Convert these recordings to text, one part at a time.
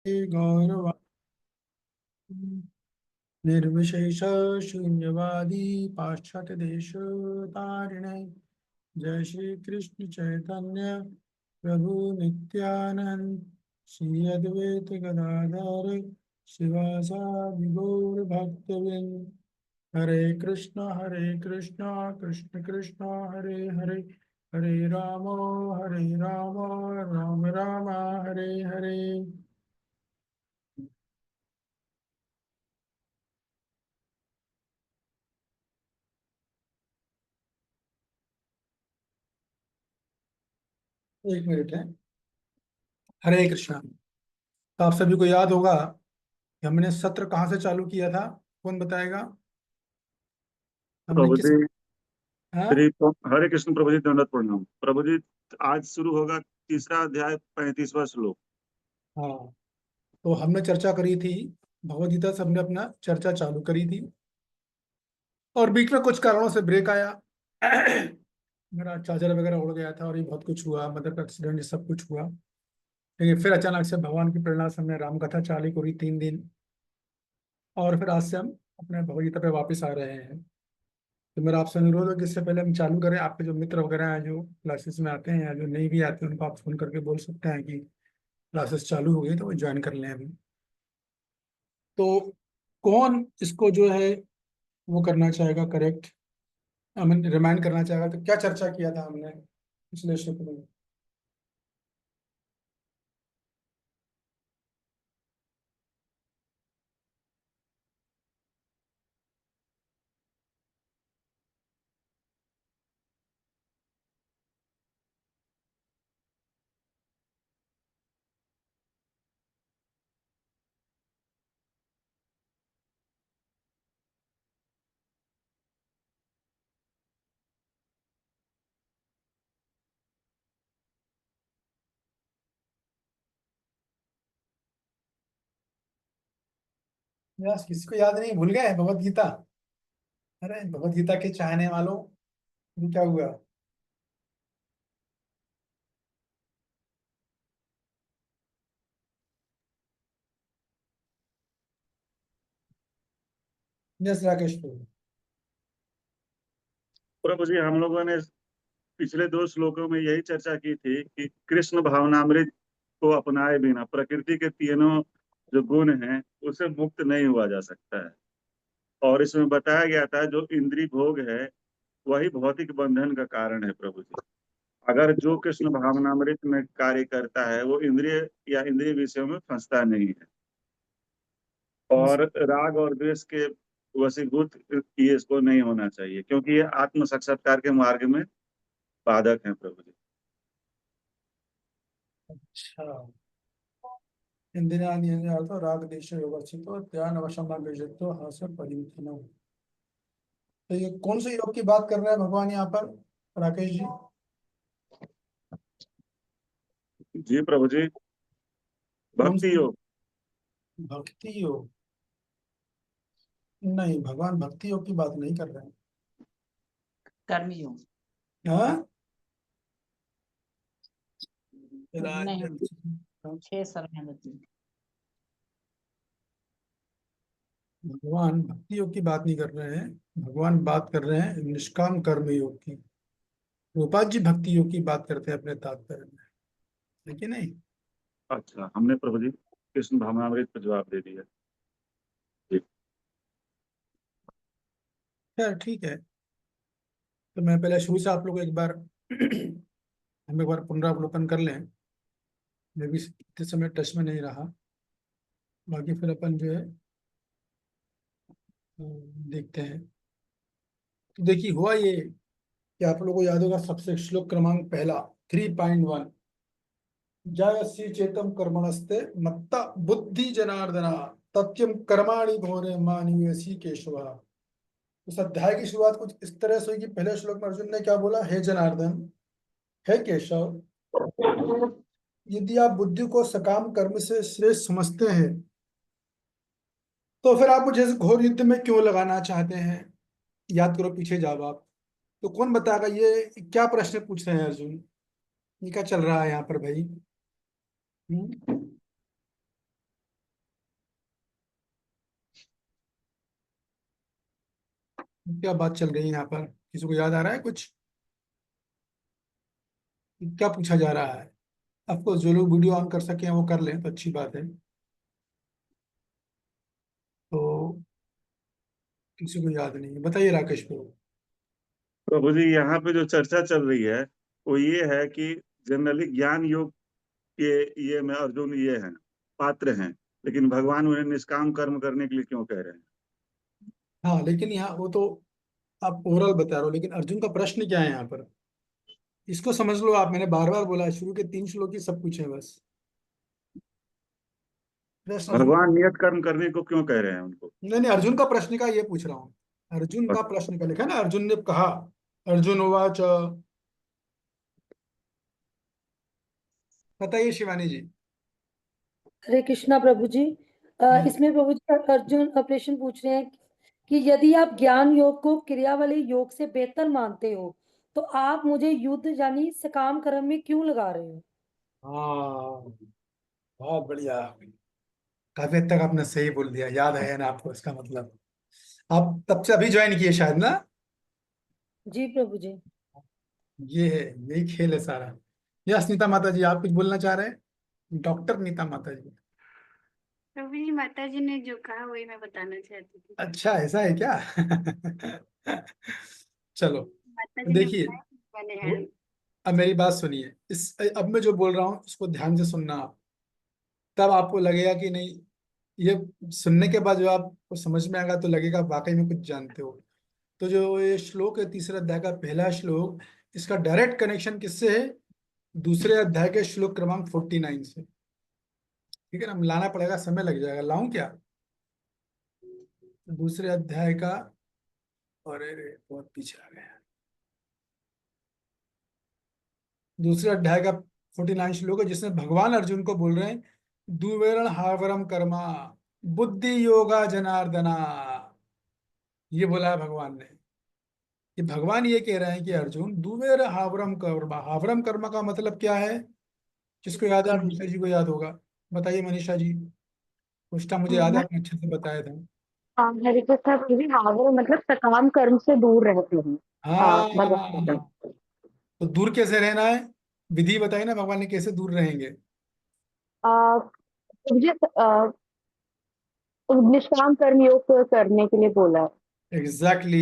गौरव निर्विशेष शून्यवादी पाश्चात्य देश तारिणे। जय श्री कृष्ण चैतन्य प्रभु नित्यानंद श्री अद्वैत गदाधर शिवासादि गौर भक्तवृंद। हरे कृष्ण कृष्ण कृष्ण हरे हरे, हरे राम राम राम हरे हरे। एक मिनट है। हरे कृष्णा। तो आप सभी को याद होगा कि हमने सत्र कहाँ से चालू किया था? कौन बताएगा? हमने प्रभु किस जी हाँ हरे कृष्ण प्रभु जी, दंडवत प्रणाम प्रभु जी। आज शुरू होगा तीसरा अध्याय 35वां श्लोक। हाँ, तो हमने चर्चा करी थी भगवद गीता से। हमने अपना चर्चा चालू करी थी और बीच में कुछ कारणों से ब्रेक आया। मेरा चार्जर वगैरह उड़ गया था और ये बहुत कुछ हुआ, मदर का एक्सीडेंट, ये सब कुछ हुआ। लेकिन फिर अचानक से भगवान की प्रेरणा से हमने राम कथा चालू करी 3 दिन। और फिर आज से हम अपने भगवद गीता पे वापस आ रहे हैं। तो मेरा आपसे अनुरोध है कि इससे पहले हम चालू करें, आपके जो मित्र वगैरह हैं जो क्लासेस में आते हैं या जो नहीं भी आते हैं, उनको आप फोन करके बोल सकते हैं कि क्लासेस चालू हो गई तो वो ज्वाइन कर लें अभी। तो कौन इसको जो है वो करना चाहेगा, करेक्ट, आई मीन रिमाइंड करना चाहेगा? तो क्या चर्चा किया था हमने पिछले शिफ्ट में? यार किसी को याद नहीं, भूल गए भगवत गीता? अरे भगवत गीता के चाहने वालों, ये क्या हुआ? यस राकेश को। प्रभु जी, हम लोगों ने पिछले दो श्लोकों में यही चर्चा की थी कि कृष्ण भावनामृत को अपनाए बिना प्रकृति के तीनों जो गुण हैं उसे मुक्त नहीं हुआ जा सकता है। और इसमें बताया गया था जो इंद्रिय भोग है वही भौतिक बंधन का कारण है। प्रभु जी, अगर जो कृष्ण भावनामृत में कार्य करता है वो इंद्रिय या इंद्रिय विषयों में फंसता नहीं है यस। और राग और द्वेष के वशीभूत ये इसको नहीं होना चाहिए, क्योंकि ये आत्म साक्षात्कार के मार्ग में बाधक है। प्रभु जी, अच्छा, इंद्रियाणि अर्थ राग देश योगसितो ध्यान वशमागतो हास परिमितनो। तो ये कौन से योग की बात कर रहे हैं भगवान यहाँ पर, राकेश जी? जी प्रभु जी, कौन भक्ति से? योग। भक्ति योग? नहीं, भगवान भक्ति योग की बात नहीं कर रहे हैं। कर्मयोग। हाँ, नहीं, भगवान 6 सरनें। भक्ति योग की बात नहीं कर रहे हैं। भगवान बात कर रहे हैं निष्काम कर्म योग की। रूपाल जी भक्ति योग की बात करते हैं अपने तात्पर्य में, है कि नहीं? अच्छा, हमने प्रभु जी कृष्ण भावनामृत पर जवाब दे दिया। जी। खैर ठीक है। तो मैं पहले शुरू से आप लोग को एक बार हम एक बार पुनरावलोकन कर लें। मैं भी इतने समय टच में नहीं रहा। बाकी फिर अपन जो है देखते हैं। तो देखिए हुआ ये कि आप लोगों को याद होगा सबसे श्लोक क्रमांक पहला 3.1, जायसी चेतम कर्मणस्ते मत्ता बुद्धि जनार्दना तत्यम कर्माणि घोरे मानिवेशी केशवा। उस अध्याय की शुरुआत कुछ इस तरह से हुई कि पहले श्लोक में अर्जुन ने क्या बोला? हे जनार्दन, हे केशव, यदि आप बुद्धि को सकाम कर्म से श्रेष्ठ समझते हैं तो फिर आप मुझे इस घोर युद्ध में क्यों लगाना चाहते हैं? याद करो पीछे जाओ आप। तो कौन बताएगा ये क्या प्रश्न पूछ रहे हैं अर्जुन? ये क्या चल रहा है यहाँ पर भाई? हम्म? क्या बात चल रही है यहाँ पर? किसी को याद आ रहा है कुछ? क्या पूछा जा रहा है? ऑफकोर्स जो लोग वीडियो ऑन कर सके वो कर लें तो अच्छी बात है। तो किसी को याद नहीं है, बताइए राकेश को। प्रभु जी, यहाँ पे जो चर्चा चल रही है वो ये है कि जनरली ज्ञान योग के ये में अर्जुन ये हैं, पात्र हैं, लेकिन भगवान उन्हें निष्काम कर्म करने के लिए क्यों कह रहे हैं? हाँ लेकिन यहाँ वो तो आप ओवरऑल बता रहे हो, लेकिन अर्जुन का प्रश्न क्या है यहाँ पर? इसको समझ लो आप, मैंने बार बार बोला है, शुरू के 3 श्लोक ही सब कुछ है बस। प्रश्न अर्जुन भगवान नियत कर्म करने को क्यों कह रहे हैं उनको? नहीं नहीं, अर्जुन का प्रश्न का ये पूछ रहा हूँ। अर्जुन का प्रश्न का लिखा है ना, अर्जुन ने कहा। अर्जुन उवाच। बताइए शिवानी जी। हरे कृष्णा प्रभु जी। हम्म। इसमें प्रभु जी अर्जुन प्रश्न पूछ रहे हैं कि यदि आप ज्ञान योग को क्रिया वाले योग से बेहतर मानते हो तो आप मुझे युद्ध यानी सकाम कर्म में क्यों लगा रहे हो। हाँ, बहुत बढ़िया। काफी हद तक आपने सही बोल दिया, याद है ना आपको इसका मतलब? आप तब से अभी ज्वाइन किए शायद ना? जी प्रभु जी। ये है, यही खेल है सारा। यस नीता माता जी, आप कुछ बोलना चाह रहे हैं? डॉक्टर नीता माता जी। प्रभु जी, माता जी ने जो कहा वही मैं बताना चाहती थी। अच्छा ऐसा है क्या? चलो। माता जी ने देखिए, बताया कि मैंने वो है। अब मेरी बात सुनिए, इस अब मैं जो बोल रहा हूँ उसको ध्यान से सुनना आप। तब आपको लगेगा कि नहीं, ये सुनने के बाद जो आपको समझ में आएगा तो लगेगा वाकई में कुछ जानते हो। तो जो ये श्लोक है, तीसरे अध्याय का पहला श्लोक, इसका डायरेक्ट कनेक्शन किससे है? दूसरे अध्याय के श्लोक क्रमांक 49 से। ठीक है ना, लाना पड़ेगा, समय लग जाएगा, लाऊं क्या? दूसरे अध्याय का, और बहुत पीछे आ गया। दूसरे अध्याय का 49 श्लोक है, जिसमें भगवान अर्जुन को बोल रहे हैं, दुवेरण हावरम कर्मा बुद्धि योगा जनार्दना। ये बोला है भगवान ने। कि भगवान ये कह रहे हैं कि अर्जुन दुवेर हावरम कर्मा। हावरम कर्मा का मतलब क्या है? जिसको याद है, मनीषा जी को याद होगा। बताइए मनीषा जी। कुछ टाइम मुझे याद है, आपने अच्छे से बताया था। हरे कृष्णा प्रभु जी, हावर मतलब सकाम कर्म से दूर रहते हैं। भगवान हाँ, तो दूर कैसे रहना है? विधि बताइए ना, भगवान ने कैसे दूर रहेंगे? प्रभु जी, निष्काम कर्म योग करने के लिए बोला है। एग्जैक्टली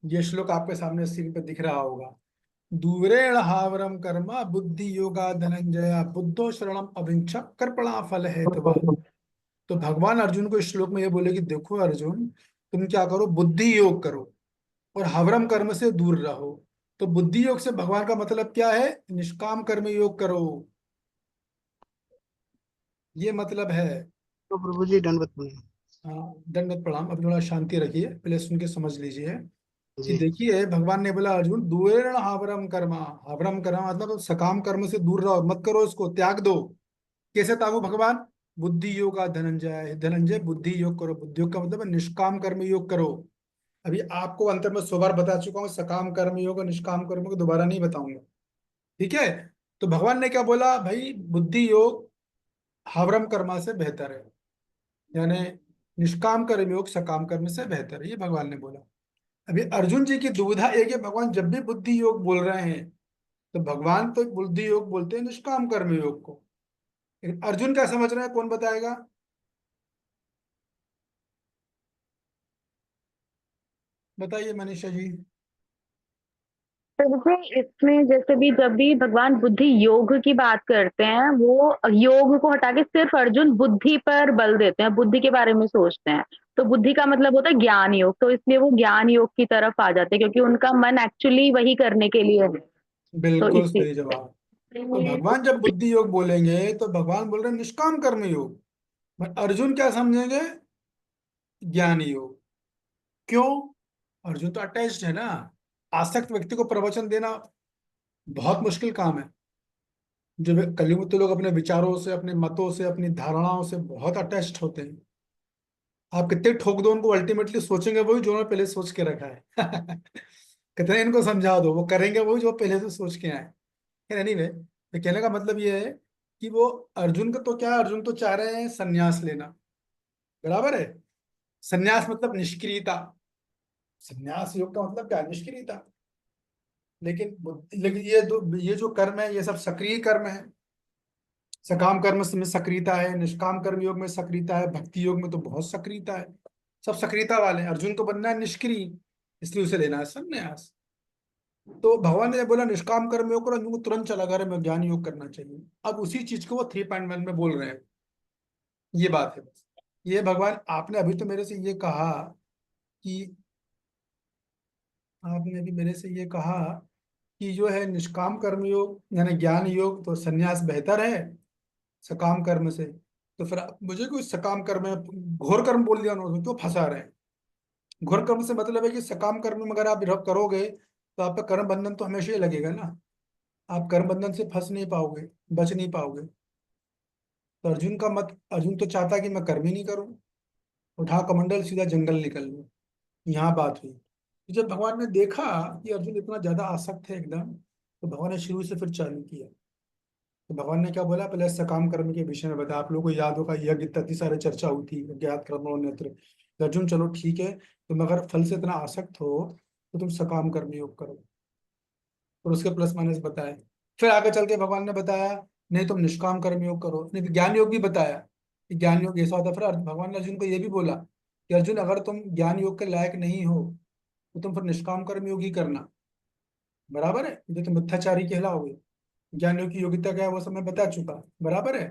ये श्लोक आपके सामने स्क्रीन पे दिख रहा होगा। दूरेण हावरम कर्म बुद्धि योगा धनंजय बुद्धो शरणम अभिंच कर्पणा फल हेतवा। तो भगवान अर्जुन को इस श्लोक में ये बोले कि देखो अर्जुन, तुम क्या करो, बुद्धि योग करो और हावरम कर्म से दूर रहो। तो बुद्धि योग से भगवान का मतलब क्या है? निष्काम कर्म योग करो, ये मतलब है। तो प्रभु जी दंडवत प्रणाम। हाँ, दंडवत प्रणाम। अब थोड़ा शांति रखिए, पहले सुन के समझ लीजिए। कि जी देखिए, भगवान ने बोला अर्जुन दूरेण हावरम कर्मा। हावरम कर्मा मतलब सकाम कर्म से दूर रहो, मत करो, इसको त्याग दो। कैसे त्यागो भगवान? बुद्धि योग धनंजय, धनंजय बुद्धि योग करो। बुद्धि योग का मतलब है निष्काम कर्म योग करो। अभी आपको अंतर में 100 बार बता चुका हूँ, सकाम कर्म योग और निष्काम कर्म को दोबारा नहीं बताऊंगा। ठीक है? तो भगवान ने क्या बोला भाई? बुद्धि योग हावरम कर्मा से बेहतर है, यानी निष्काम कर्म योग सकाम कर्म से बेहतर है, ये भगवान ने बोला। अभी अर्जुन जी की दुविधा एक है, भगवान जब भी बुद्धि योग बोल रहे हैं तो भगवान तो बुद्धि योग बोलते हैं निष्काम कर्म योग को। लेकिन अर्जुन क्या समझ रहे हैं, कौन बताएगा? बताइए मनीषा जी। प्रभु जी, इसमें जैसे भी जब भी भगवान बुद्धि योग की बात करते हैं, वो योग को हटा के सिर्फ अर्जुन बुद्धि पर बल देते हैं, बुद्धि के बारे में सोचते हैं। तो बुद्धि का मतलब होता है ज्ञान योग, तो इसलिए वो ज्ञान योग की तरफ आ जाते हैं क्योंकि उनका मन एक्चुअली वही करने के लिए है। तो बिल्कुल इसी सही जवाब। तो भगवान जब बुद्धि योग बोलेंगे तो भगवान बोल रहे हैं निष्काम कर्म योग। पर अर्जुन क्या समझेंगे? ज्ञान योग। क्यों? अर्जुन तो अटैच्ड है ना। आसक्त व्यक्ति को प्रवचन देना बहुत मुश्किल काम है। जो कलियुग के लोग अपने विचारों से, अपने मतों से, अपनी धारणाओं से बहुत अटैच्ड होते हैं। आप कितने ठोक दो उनको, अल्टीमेटली सोचेंगे वही जो उन्होंने पहले सोच के रखा है। कितने इनको समझा दो, वो करेंगे वही जो पहले से सोच के आए। एनीवे, तो कहने का मतलब ये है कि वो अर्जुन का तो क्या है, अर्जुन तो चाह रहे हैं संन्यास लेना। बराबर है? संन्यास मतलब निष्क्रियता। संन्यास योग का मतलब क्या? निष्क्रियता। लेकिन ये जो कर्म है ये सब सक्रिय कर्म है। सकाम कर्म में सक्रियता है, निष्काम कर्म योग में सक्रियता है, भक्ति योग में तो बहुत सक्रियता है। सब सक्रियता वाले हैं। अर्जुन को बनना है निष्क्रिय, इसलिए उसे लेना है संन्यास। तो भगवान ने जब बोला निष्काम कर्म योग करो, अर्जुन को तुरंत चला घर में ज्ञान योग करना चाहिए। अब उसी चीज को वो 3.1 में बोल रहे हैं। ये बात है बस। ये भगवान, आपने अभी तो मेरे से ये कहा कि आपने अभी मेरे से ये कहा कि जो है निष्काम कर्म योग यानी ज्ञान योग तो संन्यास बेहतर है सकाम कर्म से। तो फिर मुझे कोई सकाम कर्म में घोर कर्म बोल दिया उन्होंने, क्यों फंसा रहे हैं? घोर कर्म से मतलब है कि सकाम कर्म में अगर आप करोगे तो आपका कर्म बंधन तो हमेशा ही लगेगा ना। आप कर्म बंधन से फंस नहीं पाओगे, बच नहीं पाओगे। तो अर्जुन तो चाहता कि मैं कर्म ही नहीं करूं, उठा कमंडल सीधा जंगल निकल लूं। यहाँ बात हुई। तो जब भगवान ने देखा कि अर्जुन इतना ज्यादा आसक्त है एकदम, तो भगवान ने शुरू से फिर चालू किया। तो भगवान ने क्या बोला, पहले सकाम कर्म के विषय में बताया। आप लोगों को याद होगा यज्ञ इत्यादि सारे चर्चा हुई थी, अज्ञात कर्मों नेत्र। तो अर्जुन चलो ठीक है, तुम अगर फल से इतना आसक्त हो तो तुम सकाम कर्म योग करो, और उसके प्लस माइनस बताए। फिर आगे चल के भगवान ने बताया नहीं तुम निष्काम कर्म योग करो, नहीं ज्ञान योग भी बताया कि ज्ञान योग ऐसा होता है। फिर भगवान ने अर्जुन को ये भी बोला कि अर्जुन अगर तुम ज्ञान योग के लायक नहीं हो तो तुम फिर निष्काम कर्म योग ही करना, बराबर है? जो तुम मिथ्याचारी कहलाओगे। ज्ञान योग की योग्यता क्या है वो सब मैं बता चुका, बराबर है?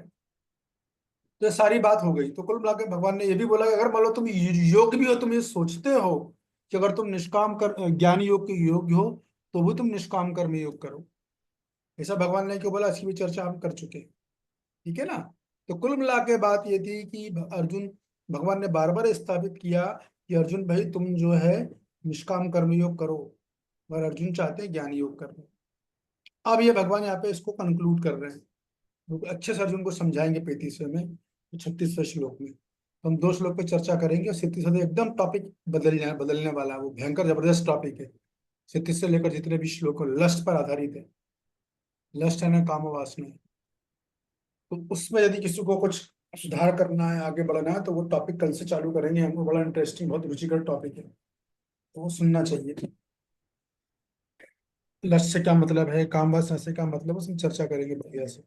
तो ये सारी बात हो गई। तो कुल मिला के भगवान ने ये भी बोला कि अगर मान लो तुम योग्य भी हो, तुम ये सोचते हो कि अगर तुम निष्काम कर ज्ञान योग के योग्य हो तो भी तुम निष्काम कर्म योग करो। ऐसा भगवान ने क्यों बोला, इसकी भी चर्चा हम कर चुके हैं, ठीक है ना? तो कुल मिला के बात ये थी कि अर्जुन, भगवान ने बार बार स्थापित किया कि अर्जुन भाई तुम जो है निष्काम कर्म योग करो, और अर्जुन चाहते हैं ज्ञान योग करना। अब ये भगवान यहाँ पे इसको कंक्लूड कर रहे हैं। तो अच्छे से अर्जुन को समझाएंगे 35वें में, 36वें श्लोक में। तो हम 2 श्लोक पे चर्चा करेंगे, और 37 से एकदम टॉपिक बदलने वाला है। वो भयंकर जबरदस्त टॉपिक है। 37 से लेकर जितने भी श्लोक हो लस्ट पर आधारित है। लस्ट है ना काम वासना है। तो उसमें यदि किसी को कुछ सुधार करना है, आगे बढ़ना है, तो वो टॉपिक कल से चालू करेंगे। हमको बड़ा इंटरेस्टिंग, बहुत रुचिकर टॉपिक है, तो वो सुनना चाहिए। लस्ट से क्या मतलब है, काम वासना से क्या मतलब, उसमें चर्चा करेंगे बढ़िया से।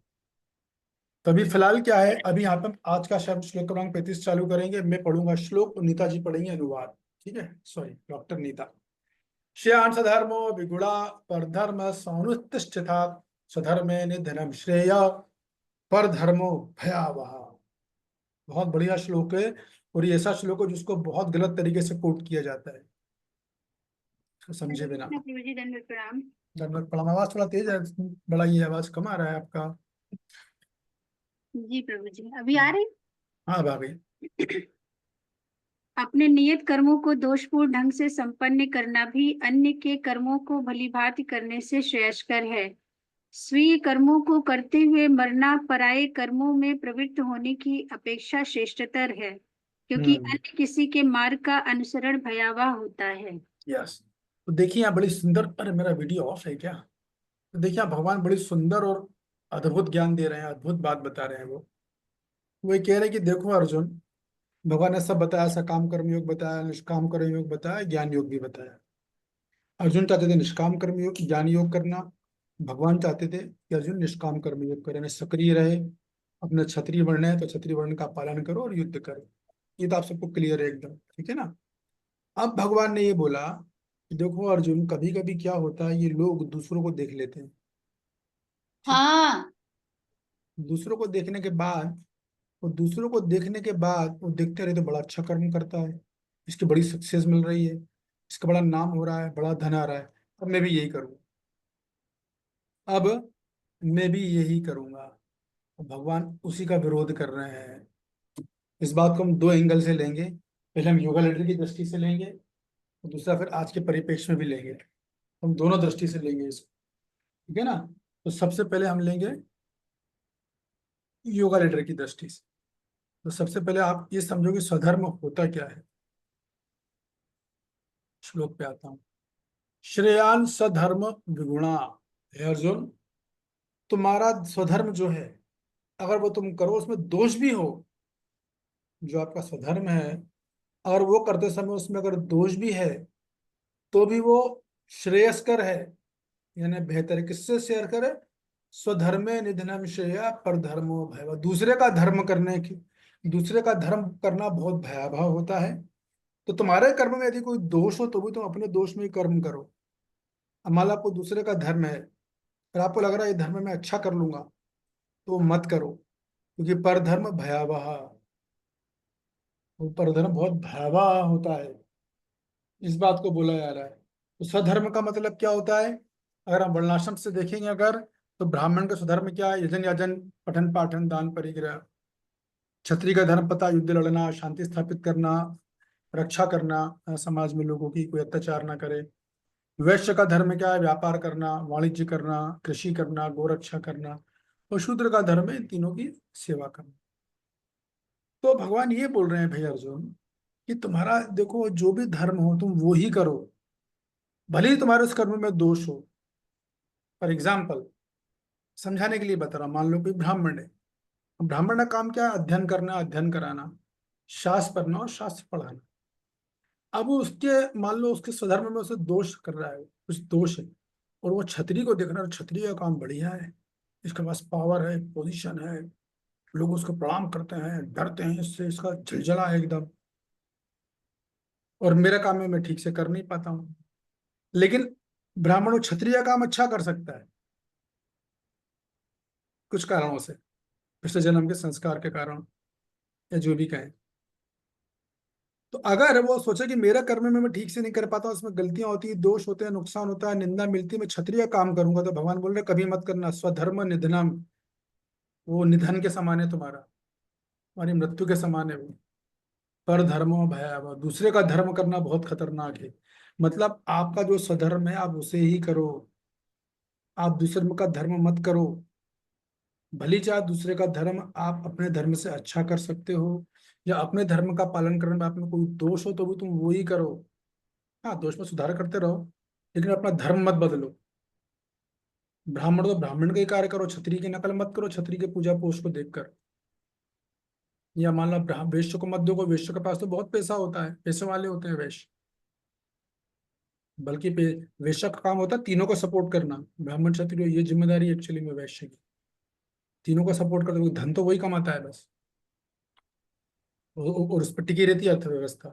तो अभी फिलहाल क्या है, अभी यहाँ पे हम आज का शब्द श्लोक क्रमांक 35 चालू करेंगे। मैं पढ़ूंगा श्लोक और नीता जी पढ़ेंगे अनुवाद, ठीक है? Sorry, doctor Neeta. श्रेयान सधर्मो विगुणा परधर्म सौनुतिष्ठिता स्वधर्मे निधनम श्रेय पर धर्मो भयावह। बहुत बढ़िया श्लोक है, और ये ऐसा श्लोक है जिसको बहुत गलत तरीके से कोट किया जाता है, इसको समझे बिना। प्रभु जी दंडवत प्रणाम। दंडवत प्रणाम। आवाज थोड़ा तेज है, बड़ा ये आवाज कम आ रहा है आपका। जी प्रभु जी, अभी आ रही? हाँ भाभी। अपने नियत कर्मों को दोषपूर्ण ढंग से संपन्न करना भी अन्य के कर्मों को भलीभांति करने से श्रेयस्कर है। स्वीय कर्मों को करते हुए मरना पराये कर्मों में प्रवृत्त होने की अपेक्षा श्रेष्ठतर है, क्योंकि अन्य किसी के मार्ग का अनुसरण भयावह होता है। यस। तो देखिए यहाँ बड़ी सुंदर, अरे मेरा वीडियो ऑफ है क्या? तो देखिए यहाँ भगवान बड़ी सुंदर और अद्भुत ज्ञान दे रहे हैं, अद्भुत बात बता रहे हैं। वो ये कह रहे हैं कि देखो अर्जुन, भगवान ने सब बताया, सकाम कर्म योग बताया, निष्काम कर्म योग बताया, ज्ञान योग भी बताया। अर्जुन चाहते थे निष्काम कर्म योग ज्ञान योग करना, भगवान चाहते थे कि अर्जुन निष्काम कर्म योग करे, यानी सक्रिय रहे। अपना क्षत्रिय वर्ण है तो क्षत्रिय वर्ण का पालन करो और युद्ध करो। ये तो आप सबको क्लियर है एकदम, ठीक है ना? अब भगवान ने ये बोला कि देखो अर्जुन, कभी कभी क्या होता है, ये लोग दूसरों को देख लेते हैं। हाँ। दूसरों को देखने के बाद, और दूसरों को देखने के बाद वो देखते रहे तो बड़ा अच्छा कर्म करता है, इसकी बड़ी सक्सेस मिल रही है, इसका बड़ा नाम हो रहा है, बड़ा धन आ रहा है, अब मैं भी यही करूँगा, अब मैं भी यही करूंगा। तो भगवान उसी का विरोध कर रहे हैं। इस बात को हम 2 एंगल से लेंगे। पहले हम योगा लीडर की दृष्टि से लेंगे, और दूसरा फिर आज के परिप्रेक्ष्य में भी लेंगे। हम दोनों दृष्टि से लेंगे इसको, ठीक है ना? तो सबसे पहले हम लेंगे योगा लीडर की दृष्टि से। तो सबसे पहले आप ये समझो कि स्वधर्म होता क्या है। श्लोक पे आता हूं। श्रेयान सधर्म विगुणा। हे अर्जुन, तुम्हारा स्वधर्म जो है, अगर वो तुम करो उसमें दोष भी हो, जो आपका स्वधर्म है अगर वो करते समय उसमें अगर दोष भी है, तो भी वो श्रेयस्कर है, यानी बेहतर है। किससे शेयर करे? स्वधर्मे निधनम श्रेया पर धर्मो भयवा। दूसरे का धर्म करने की, दूसरे का धर्म करना बहुत भयावह होता है। तो तुम्हारे कर्म में यदि कोई दोष हो तो भी तुम अपने दोष में ही कर्म करो। अब मान लो आपको दूसरे का धर्म है और आपको लग रहा है ये धर्म मैं अच्छा कर लूंगा, तो मत करो, क्योंकि परधर्म भयावह, वो परधर्म बहुत भयावह होता है। इस बात को बोला जा रहा है। तो स्वधर्म का मतलब क्या होता है? अगर हम वर्णाश्रम से देखेंगे अगर, तो ब्राह्मण का स्वधर्म क्या है? यजन याजन पठन पाठन दान परिग्रह। क्षत्रिय का धर्म पता, युद्ध लड़ना, शांति स्थापित करना, रक्षा करना, समाज में लोगों की कोई अत्याचार ना करे। वैश्य का धर्म क्या है? व्यापार करना, वाणिज्य करना, कृषि करना, गोरक्षा करना। और शूद्र का धर्म है इन तीनों की सेवा करना। तो भगवान ये बोल रहे हैं भाई अर्जुन, कि तुम्हारा देखो जो भी धर्म हो तुम वो ही करो, भले ही तुम्हारे उस कर्म में दोष हो। फॉर एग्जाम्पल, समझाने के लिए बता रहा हूं, मान लो कोई ब्राह्मण है। ब्राह्मण का काम क्या है? अध्ययन करना, अध्ययन कराना, शास्त्र पढ़ना और शास्त्र पढ़ाना। अब वो उसके, मान लो उसके स्वधर्म में उसे दोष कर रहा है, कुछ दोष है, और वो क्षत्रिय को देख रहा है, क्षत्रिय का काम बढ़िया है, इसके पास पावर है, पोजीशन है, लोग उसको प्रणाम करते हैं, डरते हैं इससे, इसका झलझला है एकदम, और मेरा काम है मैं ठीक से कर नहीं पाता हूँ। लेकिन ब्राह्मण और क्षत्रिय का काम अच्छा कर सकता है कुछ कारणों से, पिछले जन्म के संस्कार के कारण, या जो भी कहें। तो अगर वो सोचे कि मेरा कर्म में मैं ठीक से नहीं कर पाता हूँ, उसमें गलतियां होती है, दोष होते हैं, नुकसान होता है, निंदा मिलती है, मैं क्षत्रिय काम करूंगा, तो भगवान बोल रहे कभी मत करना। स्वधर्म निधनम, वो निधन के समान है तुम्हारा, तुम्हारी मृत्यु के समान है वो। पर धर्मो भयावह, दूसरे का धर्म करना बहुत खतरनाक है। मतलब आपका जो स्वधर्म है आप उसे ही करो, आप दूसरे का धर्म मत करो। भली चाहे दूसरे का धर्म आप अपने धर्म से अच्छा कर सकते हो, या अपने धर्म का पालन करने में आप में कोई दोष हो तो भी तुम वो ही करो। हाँ, दोष में सुधार करते रहो, लेकिन अपना धर्म मत बदलो। ब्राह्मण तो ब्राह्मण का ही कार्य करो, क्षत्रिय की नकल मत करो, क्षत्रिय के पूजा पोष को देखकर। या मान लो वैश्य को मत देखो, वैश्य के पास तो बहुत पैसा होता है, पैसे वाले होते हैं वैश्य। बल्कि वैश्य का काम होता है तीनों को सपोर्ट करना, ब्राह्मण क्षत्रिय, ये जिम्मेदारी एक्चुअली में वैश्य की, तीनों को सपोर्ट करते, धन तो वही कमाता है बस, और उस पर टिकी रहती है अर्थव्यवस्था।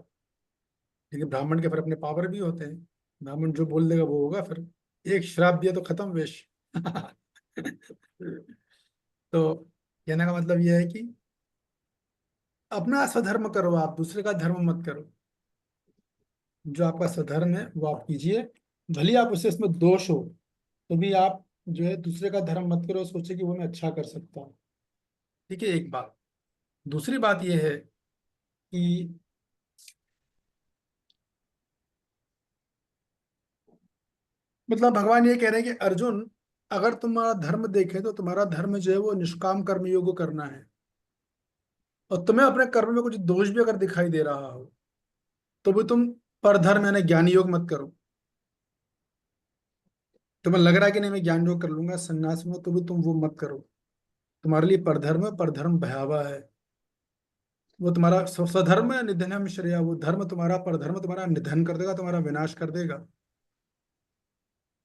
लेकिन ब्राह्मण के फिर अपने पावर भी होते हैं, ब्राह्मण जो बोल देगा वो होगा, फिर एक श्राप दिया तो खत्म वेश। तो कहने का मतलब यह है कि अपना स्वधर्म करो, आप दूसरे का धर्म मत करो। जो आपका स्वधर्म है वो आप कीजिए, भले आप उससे इसमें दोष हो तो भी आप जो है दूसरे का धर्म मत करो, सोचे कि वो मैं अच्छा कर सकता हूँ। ठीक है, एक बात। दूसरी बात यह है कि मतलब भगवान ये कह रहे हैं कि अर्जुन, अगर तुम्हारा धर्म देखे तो तुम्हारा धर्म जो है वो निष्काम कर्म योग करना है, और तुम्हें अपने कर्म में कुछ दोष भी अगर दिखाई दे रहा हो तो भी तुम परधर्म यानी ज्ञान योग मत करो। तुम्हें लग रहा है कि नहीं मैं ज्ञान योग कर लूंगा संन्यास में, तो भी तुम वो मत करो। तुम्हारे लिए परधर्म है, परधर्म भयावह है। वो तुम्हारा स्वधर्म है निधनम श्रेया, वो धर्म तुम्हारा, परधर्म तुम्हारा निधन कर देगा, तुम्हारा विनाश कर देगा।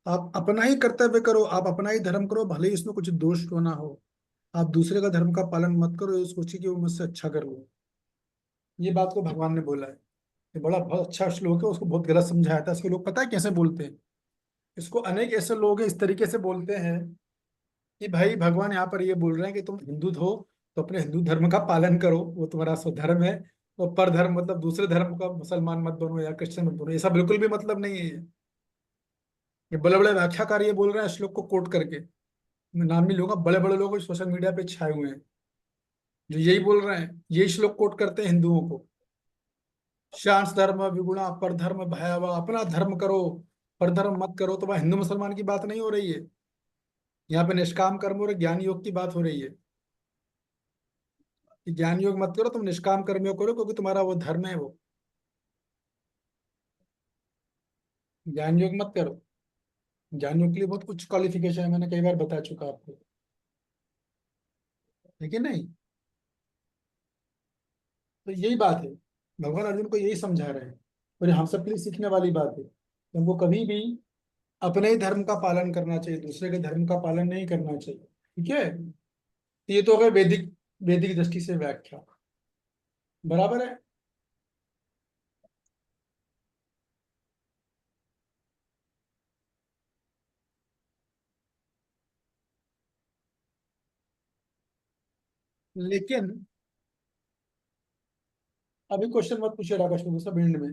आप अपना ही कर्तव्य करो, आप अपना ही धर्म करो, भले ही इसमें कुछ दोष क्यों ना हो। आप दूसरे का धर्म का पालन मत करो, ये सोचिए कि वो मुझसे अच्छा कर लो। ये बात को भगवान ने बोला है। ये बड़ा बहुत अच्छा श्लोक है, उसको बहुत गलत समझाया था। इसको लोग पता है कैसे बोलते हैं? इसको अनेक ऐसे लोग हैं इस तरीके से बोलते हैं कि भाई भगवान यहाँ पर ये बोल रहे हैं कि तुम हिंदू हो तो अपने हिंदू धर्म का पालन करो, वो तुम्हारा स्वधर्म है। और पर धर्म मतलब दूसरे धर्म का मुसलमान मत बनो या क्रिश्चियन मत बनो, ऐसा बिल्कुल भी मतलब नहीं है। ये बड़े बड़े व्याख्याकार ये बोल रहे हैं श्लोक को कोट करके, मैं नाम नहीं लूंगा, बड़े बड़े लोग सोशल मीडिया पे छाए हुए हैं जो यही बोल रहे हैं, यही श्लोक कोट करते हैं हिंदुओं को। शांस धर्म विगुणा पर धर्म भयावह, अपना धर्म करो, पर धर्म मत करो। तो वह हिंदू मुसलमान की बात नहीं हो रही है, यहाँ पे निष्काम कर्म और ज्ञान योग की बात हो रही है। कि ज्ञान योग मत करो, तुम निष्काम कर्म योग करो, क्योंकि तुम्हारा वो धर्म है। वो ज्ञान योग मत करो। ज्ञान योग के लिए बहुत कुछ क्वालिफिकेशन है, मैंने कई बार बता चुका आपको, ठीक है नहीं? तो यही बात है, भगवान अर्जुन को यही समझा रहे हैं, और ये हम सबके लिए सीखने वाली बात है। तुमको कभी भी अपने ही धर्म का पालन करना चाहिए, दूसरे के धर्म का पालन नहीं करना चाहिए। ठीक है, ये तो हो गए वैदिक वैदिक दृष्टि से व्याख्या। बराबर है। लेकिन अभी क्वेश्चन मत पूछिए राकेश को, सब एंड में।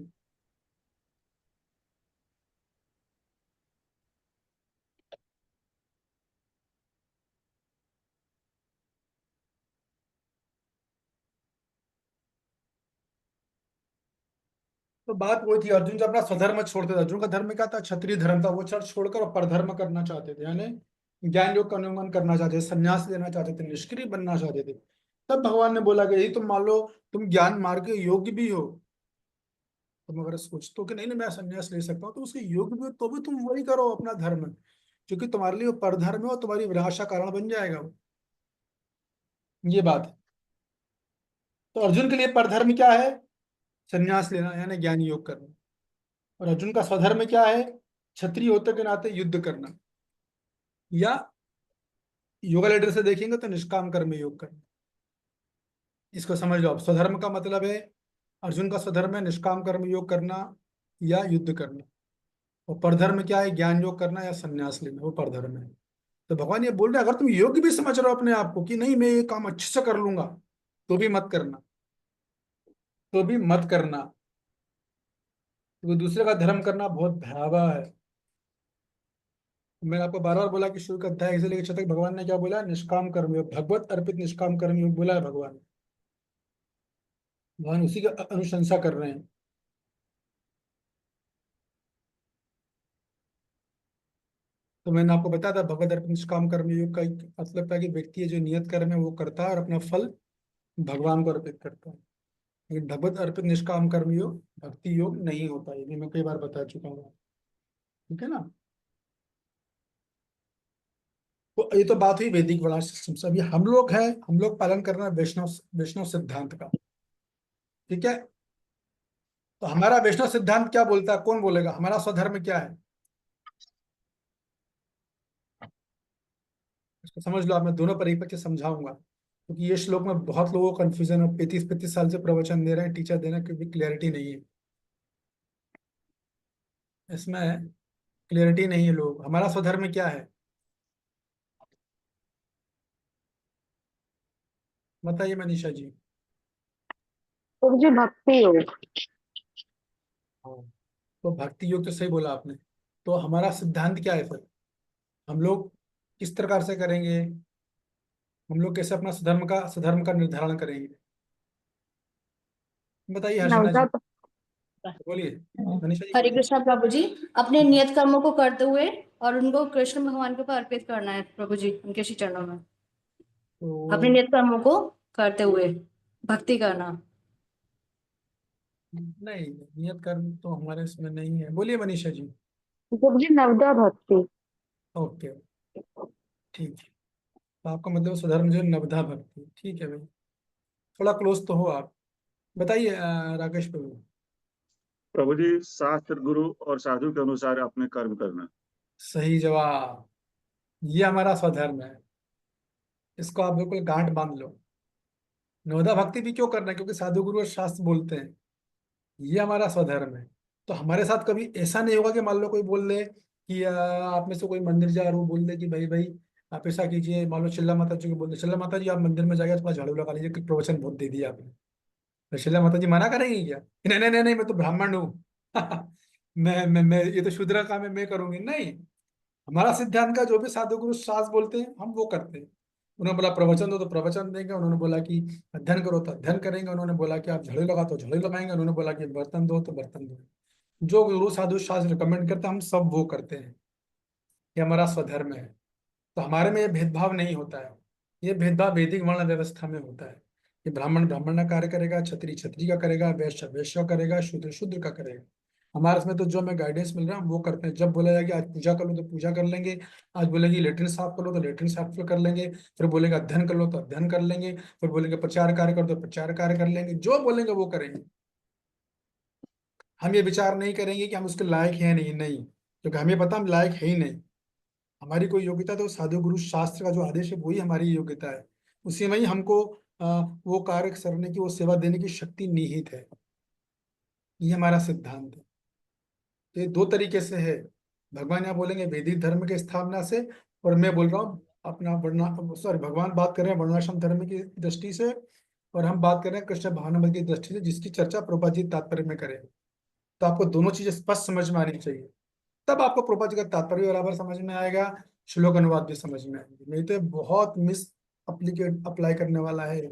तो बात वही थी, अर्जुन जब अपना स्वधर्म छोड़ते थे, अर्जुन का धर्म क्या था? क्षत्रिय धर्म था। वो छोड़कर और परधर्म करना चाहते थे, यानी ज्ञान योग का अनुगमन करना चाहते थे, संन्यास लेना चाहते थे, निष्क्रिय बनना चाहते थे। तब भगवान ने बोला कि यदि तुम मान लो तुम ज्ञान मार्ग के योग्य भी हो, तुम अगर सोचते हो कि नहीं नहीं मैं संन्यास ले सकता हूँ, तो उसके योग्य भी हो तो भी तुम वही करो अपना धर्म, क्योंकि तुम्हारे लिए वो परधर्म है और तुम्हारी विनाश का कारण बन जाएगा वो। ये बात है। तो अर्जुन के लिए परधर्म क्या है? संन्यास लेना, यानी ज्ञान योग करना। और अर्जुन का स्वधर्म क्या है? क्षत्रिय होते के नाते युद्ध करना, या योगा लेटर से देखेंगे तो निष्काम कर्म योग करना। इसको समझ लो आप। स्वधर्म का मतलब है, अर्जुन का स्वधर्म है निष्काम कर्म योग करना या युद्ध करना। और परधर्म क्या है? ज्ञान योग करना या संन्यास लेना, वो परधर्म है। तो भगवान ये बोल रहे हैं, अगर तुम योग्य भी समझ रहे हो अपने आप को कि नहीं मैं ये काम अच्छे से कर लूंगा, तो भी मत करना, तो भी मत करना, क्योंकि दूसरे का धर्म करना बहुत भयावह है। मैंने आपको बार बार बोला कि शुरू का अध्याय से लेकर छः तक भगवान ने क्या बोला? निष्काम कर्म योग, भगवत अर्पित निष्काम कर्म योग बोला है भगवान। भगवान उसी की अनुशंसा कर रहे हैं। तो मैंने आपको बताया था भगवत अर्पित निष्काम कर्म योग का एक मतलब था कि व्यक्ति जो नियत कर्म है वो करता है और अपना फल भगवान को अर्पित करता है। लेकिन भगवत अर्पित निष्काम कर्म योग भक्ति योग नहीं होता, ये भी मैं कई बार बता चुका हूँ। ठीक है ना। तो ये तो बात हुई वैदिक वर्णाश्रम सिस्टम से। अभी हम लोग पालन कर रहे हैं वैष्णव वैष्णव सिद्धांत का। ठीक है। तो हमारा वैष्णव सिद्धांत क्या बोलता है? कौन बोलेगा? हमारा स्वधर्म क्या है इसको समझ लो आप। मैं दोनों परिपक्ष समझाऊंगा, क्योंकि ये श्लोक में बहुत लोगों को कंफ्यूजन है। 35-35 साल से प्रवचन दे रहे हैं, टीचर दे रहे हैं, क्योंकि क्लियरिटी नहीं है इसमें। क्लियरिटी नहीं है लोग। हमारा स्वधर्म क्या है बताइए मनीषा जी। तो जी भक्ति योग। हाँ, तो भक्ति योग तो सही बोला आपने। तो हमारा सिद्धांत क्या है फिर? हम लोग किस प्रकार से करेंगे? हम लोग कैसे अपना स्वधर्म का निर्धारण करेंगे? बताइए हर्षिना जी, नवजात बोलिए। मनीषा जी हरे बोलिए। कृष्णा प्रभु जी। अपने नियत कर्मों को करते हुए और उनको कृष्ण भगवान के ऊपर अर्पित करना है प्रभु जी, उनके श्री चरणों में। अपने तो नियत कर्मों को करते हुए भक्ति करना। नहीं, नियत कर्म तो हमारे इसमें नहीं है। बोलिए मनीषा जी। जब जी नवदा भक्ति। ओके, ठीक है। तो आपका मतलब स्वधर्म जो है नवधा भक्ति। ठीक है भाई, थोड़ा क्लोज तो हो आप। बताइए राकेश प्रभु। प्रभु जी, शास्त्र गुरु और साधु के अनुसार अपने कर्म करना। सही जवाब। ये हमारा स्वधर्म है, इसको आप बिल्कुल गांठ बांध लो। नवधा भक्ति भी क्यों करना है? क्योंकि साधु गुरु और शास्त्र बोलते हैं। ये हमारा स्वधर्म है। तो हमारे साथ कभी ऐसा नहीं होगा कि मान लो कोई बोल दे कि आप में से कोई मंदिर जा रहा है, वो बोल दे कि भाई भाई आप ऐसा कीजिए। मान लो चिल्ला माता जी को बोल दे, चिल्ला माता जी आप मंदिर में जाइए, थोड़ा झाड़ू लगा लीजिए, कि प्रवचन बहुत दे दिया आपने। तो शिला माता जी मना करेंगी क्या? नहीं नहीं नहीं नहीं, मैं तो ब्राह्मण हूँ। मैं ये तो शूद्र का काम है, मैं करूंगी नहीं। हमारा सिद्धांत का जो भी साधु गुरु शास्त्र बोलते हैं हम वो करते हैं। उन्होंने बोला प्रवचन दो तो प्रवचन देंगे, उन्होंने बोला कि अध्ययन करो तो अध्ययन करेंगे, उन्होंने बोला कि आप झाड़ू लगा तो झाड़ू लगाएंगे, उन्होंने बोला कि बर्तन दो तो बर्तन दो। जो गुरु साधु शास्त्र रिकमेंड करते हैं हम सब वो करते हैं। ये हमारा स्वधर्म है। तो हमारे में ये भेदभाव नहीं होता है। ये भेदभाव वैदिक वर्ण व्यवस्था में होता है कि ब्राह्मण ब्राह्मण का कार्य करेगा, क्षत्रिय क्षत्रिय का करेगा, वैश्य वैश्य का करेगा, शूद्र शूद्र का करेगा। हमारे इसमें तो जो हमें गाइडेंस मिल रहा है हम वो करते हैं। जब बोला जाए कि आज पूजा कर लो तो पूजा कर लेंगे, आज बोलेगी लेटरिन साफ कर लो तो लेटरिन साफ कर लेंगे, फिर बोलेगा अध्ययन कर लो तो अध्ययन कर लेंगे, फिर बोलेंगे प्रचार कार्य कर दो तो प्रचार कार्य कर लेंगे, जो बोलेंगे वो करेंगे। हम ये विचार नहीं करेंगे कि हम उसके लायक हैं नहीं, नहीं, क्योंकि हमें पता हम लायक है ही नहीं। हमारी कोई योग्यता तो साधु गुरु शास्त्र का जो आदेश है वही हमारी योग्यता है। उसी में ही हमको वो कार्य करने की, वो सेवा देने की शक्ति निहित है। ये हमारा सिद्धांत है। तो ये दो तरीके से है। भगवान यहाँ बोलेंगे वैदिक धर्म की स्थापना से, और मैं बोल रहा हूँ अपना वर्णा, सॉरी, भगवान बात कर रहे हैं वर्णाश्रम धर्म की दृष्टि से, और हम बात कर रहे हैं कृष्ण भावनामृत की दृष्टि से, जिसकी चर्चा प्रभुपाद जी तात्पर्य में करें। तो आपको दोनों चीजें स्पष्ट समझ में आनी चाहिए, तब आपको प्रभुपाद जी का तात्पर्य बराबर समझ में आएगा, श्लोक अनुवाद भी समझ में आएंगे। नहीं तो बहुत मिस अप्लाई करने वाला है,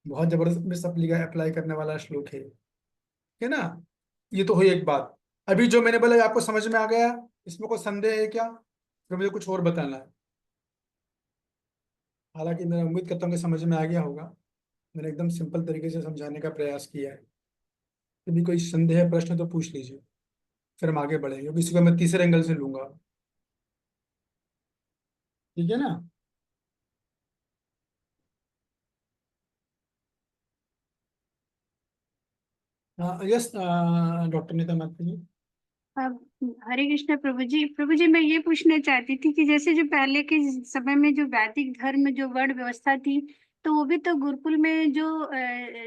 बहुत जबरदस्त मिस अप्लाई करने वाला श्लोक है ना। ये तो हुई एक बात। अभी जो मैंने बोला ये आपको समझ में आ गया? इसमें कोई संदेह है क्या, फिर मुझे कुछ और बताना है? हालांकि मैं उम्मीद करता हूँ कि समझ में आ गया होगा। मैंने एकदम सिंपल तरीके से समझाने का प्रयास किया है। यदि कोई संदेह प्रश्न तो पूछ लीजिए, फिर हम आगे बढ़ेंगे, क्योंकि इसको मैं तीसरे एंगल से लूंगा। ठीक है ना? यस, डॉक्टर नीता माथुर जी। अब हरे कृष्ण प्रभु जी। प्रभु जी, मैं ये पूछना चाहती थी कि जैसे जो पहले के समय में जो वैदिक धर्म जो वर्ण व्यवस्था थी, तो वो भी तो गुरुकुल में जो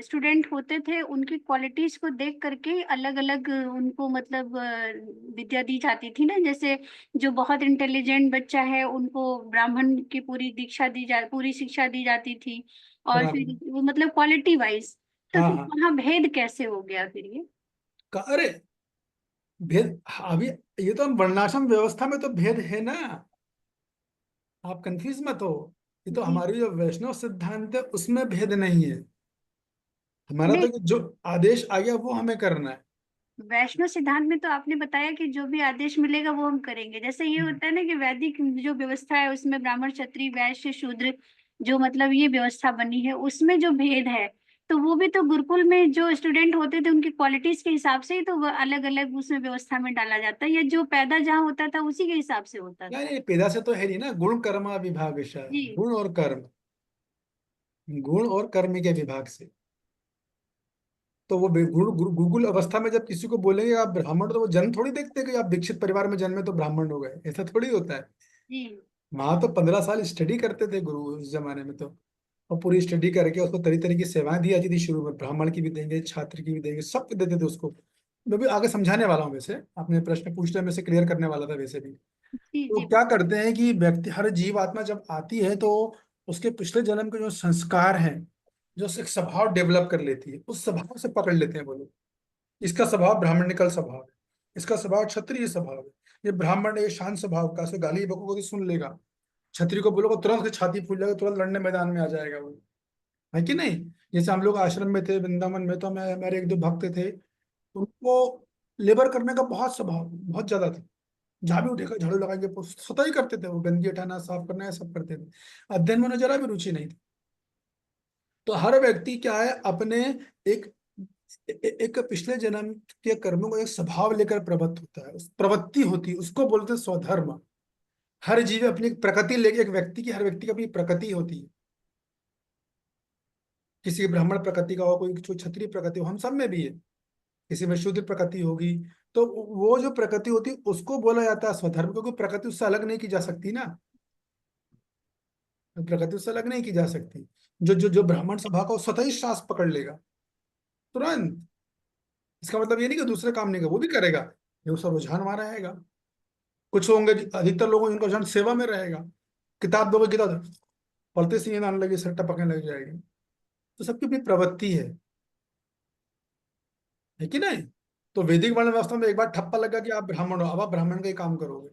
स्टूडेंट होते थे उनकी क्वालिटीज को देख करके अलग अलग उनको मतलब विद्या दी जाती थी ना। जैसे जो बहुत इंटेलिजेंट बच्चा है उनको ब्राह्मण की पूरी शिक्षा दी जाती थी। और बराबर। फिर वो मतलब क्वालिटी वाइज, तो हाँ फिर हाँ। वहाँ भेद कैसे हो गया फिर ये? अरे भेद, अभी ये तो हम वर्णाश्रम व्यवस्था में तो भेद है ना, आप कंफ्यूज मत हो। ये तो जी। हमारी जो वैष्णव सिद्धांत है उसमें भेद नहीं है। हमारा नहीं, तो जो आदेश आ गया वो हमें करना है। वैष्णव सिद्धांत में तो आपने बताया कि जो भी आदेश मिलेगा वो हम करेंगे। जैसे ये होता है ना कि वैदिक जो व्यवस्था है उसमें ब्राह्मण क्षत्रिय वैश्य शूद्र जो मतलब ये व्यवस्था बनी है, उसमें जो भेद है, तो वो भी तो गुरुकुल में जो स्टूडेंट होते थे उनकी क्वालिटीज के हिसाब से ही तो वो अलग अलग उसमें व्यवस्था में डाला जाता है, या जो पैदा जहाँ होता था उसी के हिसाब से होता था? यानी पैदा से तो है नहीं ना, गुण कर्म विभाग, जी गुण और कर्म, गुण और कर्म के विभाग से। तो वो गुरुकुल अवस्था में जब किसी को बोलेंगे आप ब्राह्मण, तो वो जन्म थोड़ी देखते कि आप दीक्षित परिवार में जन्मे तो ब्राह्मण हो गए, ऐसा थोड़ी होता है। जी वहां तो 15 साल स्टडी करते थे गुरु उस जमाने में तो, और पूरी स्टडी करके उसको तरह तरह की सेवाएं दी जाती थी। शुरू में ब्राह्मण की भी देंगे, छात्र की भी देंगे, सबको देते थे उसको। मैं भी आगे समझाने वाला हूँ, वैसे आपने प्रश्न पूछ लिया, मैं से क्लियर करने वाला था वैसे भी। जी तो जी। क्या करते हैं कि व्यक्ति, हर जीव आत्मा जब आती है तो उसके पिछले जन्म के जो संस्कार हैं, जो एक स्वभाव डेवलप कर लेती है, उस स्वभाव से पकड़ लेते हैं वो लोग। इसका स्वभाव ब्राह्मणिकल स्वभाव है, इसका स्वभाव क्षत्रिय स्वभाव है। ये ब्राह्मण है, ये शांत स्वभाव का, उसे गाली बको तो सुन लेगा। क्षत्रिय को बोलोगे तुरंत उसकी छाती फूल जाएगा, तुरंत लड़ने मैदान में आ जाएगा वो, है कि नहीं? जैसे हम लोग आश्रम में थे वृंदावन में, तो मैं, मेरे एक दो भक्त थे, उनको लेबर करने का बहुत स्वभाव, बहुत ज्यादा था। जहाँ भी उठेगा झाड़ू लगाएंगे, सफाई करते थे वो, गंदगी हटाना, साफ करना है, सब करते थे। अध्ययन में उन्हें जरा भी रुचि नहीं थी। तो हर व्यक्ति क्या है, अपने एक एक पिछले जन्म के कर्मों का एक स्वभाव लेकर प्रवृत्त होता है, उस प्रवृत्ति होती है, उसको बोलते हैं स्वधर्म। हर जीव अपनी एक प्रकृति लेके, एक व्यक्ति की, हर व्यक्ति की अपनी प्रकृति होती है। किसी की ब्राह्मण प्रकृति का हो, कोई क्षत्रिय प्रकृति हो, हम सब में भी है। किसी में शूद्र प्रकृति होगी। तो वो जो प्रकृति होती है उसको बोला जाता है स्वधर्म, क्योंकि प्रकृति उससे अलग नहीं की जा सकती ना, प्रकृति उससे अलग नहीं की जा सकती। जो ब्राह्मण स्वभाव का, वो स्वतः ही श्वास पकड़ लेगा तुरंत। इसका मतलब ये नहीं कि दूसरे काम नहीं करेगा, वो भी करेगा, ये उसका रुझान वहां रहेगा। कुछ होंगे, अधिकतर लोगों जिनका रुझान सेवा में रहेगा, किताब दोगे, किताब पढ़ते से नींद आने लगी, सट्टा पकड़ने लग जाएगी। तो सबकी अपनी प्रवृत्ति है कि नहीं? तो वैदिक वर्ण व्यवस्था में एक बार ठप्पा लगा कि आप ब्राह्मण हो, अब आप ब्राह्मण का ही काम करोगे।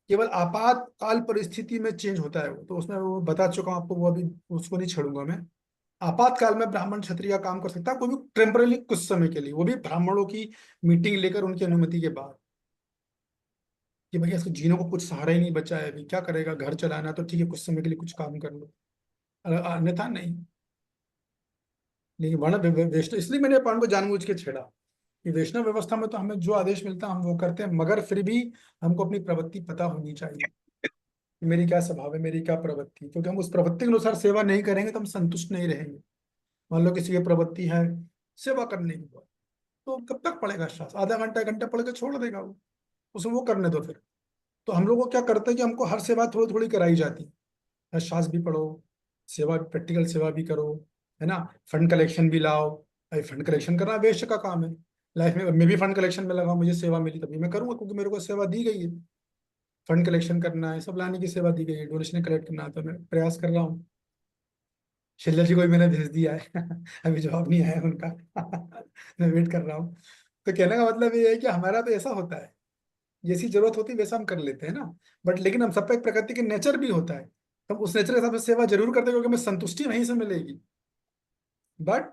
केवल आपातकाल परिस्थिति में चेंज होता है वो, तो उसमें वो बता चुका हूं आपको, वो अभी उसको नहीं छेड़ूंगा मैं। आपातकाल में ब्राह्मण क्षत्रिय का काम कर सकता है, कोई भी टेम्पररी, कुछ समय के लिए, वो भी ब्राह्मणों की मीटिंग लेकर उनकी अनुमति के बाद, कि भैया इसको जीनों को कुछ सहारा ही नहीं बचा है, अभी क्या करेगा, घर चलाना, तो ठीक है कुछ समय के लिए कुछ काम कर लो, अन्यथा नहीं। लेकिन वर्ण वैष्णव, इसलिए मैंने पॉइंट को जानबूझ के छेड़ा कि वैष्णव व्यवस्था में तो हमें जो आदेश मिलता है हम वो करते हैं, मगर फिर भी हमको अपनी प्रवृत्ति पता होनी चाहिए कि मेरी क्या स्वभाव है, मेरी क्या प्रवृत्ति है। क्योंकि हम उस प्रवृत्ति के अनुसार सेवा नहीं करेंगे तो हम संतुष्ट नहीं रहेंगे। मान लो किसी की प्रवृत्ति है सेवा करने की, तो कब तक पढ़ेगा शास्त्र? आधा घंटा 1 घंटा पढ़ के छोड़ देगा वो, उसे वो करने दो फिर। तो हम लोग को क्या करते हैं कि हमको हर सेवा थोड़ी थोड़ी कराई जाती है, शास्त्र भी पढ़ो, सेवा प्रैक्टिकल सेवा भी करो, है ना, फंड कलेक्शन भी लाओ। भाई फंड कलेक्शन करना वेश्य का काम है। लाइफ में मैं भी फंड कलेक्शन में लगा, मुझे सेवा मिली तभी मैं करूंगा, क्योंकि मेरे को सेवा दी गई है। फंड कलेक्शन करना है, सब लाने की सेवा दी गई है, डोनेशन कलेक्ट करना है, तो मैं प्रयास कर रहा हूँ। शिल्ला जी को भी मैंने भेज दिया है अभी जवाब नहीं आया उनका मैं वेट कर रहा हूँ। तो कहने का मतलब ये है कि हमारा तो ऐसा होता है, जैसी जरूरत होती है वैसा हम कर लेते हैं ना। बट लेकिन हम सब पे एक प्रकृति के नेचर भी होता है, हम उस नेचर के हिसाब से सेवा जरूर करते हैं, क्योंकि हमें संतुष्टि वहीं से मिलेगी। बट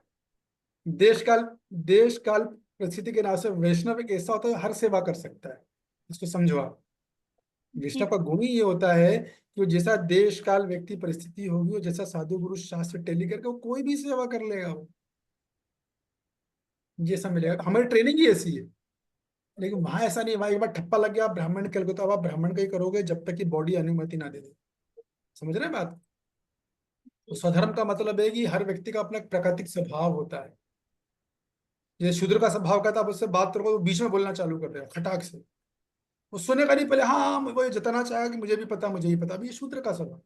देश काल परिस्थिति के नाम से वैष्णव एक ऐसा होता है हर सेवा कर सकता है। इसको समझो आप, जी वैष्णव का गुण ही ये होता है कि वो जैसा देश काल व्यक्ति परिस्थिति होगी, वो जैसा साधु गुरु शास्त्र टेली करके वो कोई भी सेवा कर लेगा, वो जैसा मिलेगा। हमारी ट्रेनिंग ही ऐसी है। लेकिन वहां ऐसा नहीं है, वहां एक बार ठप्पा लग गया आप ब्राह्मण के, तो अब आप ब्राह्मण का ही करोगे जब तक कि बॉडी अनुमति ना दे दे। समझ रहे हैं बात? तो स्वधर्म का मतलब है कि हर व्यक्ति का अपना एक प्राकृतिक स्वभाव होता है। जैसे शूद्र का स्वभाव का था, आप उससे बात करोगे वो बीच में बोलना चालू कर देगा खटाक से, वो सुनेगा नहीं पहले, हाँ हाँ, वो ये जताना चाहेगा कि मुझे भी पता, मुझे ही पता। अभी ये शूद्र का स्वभाव,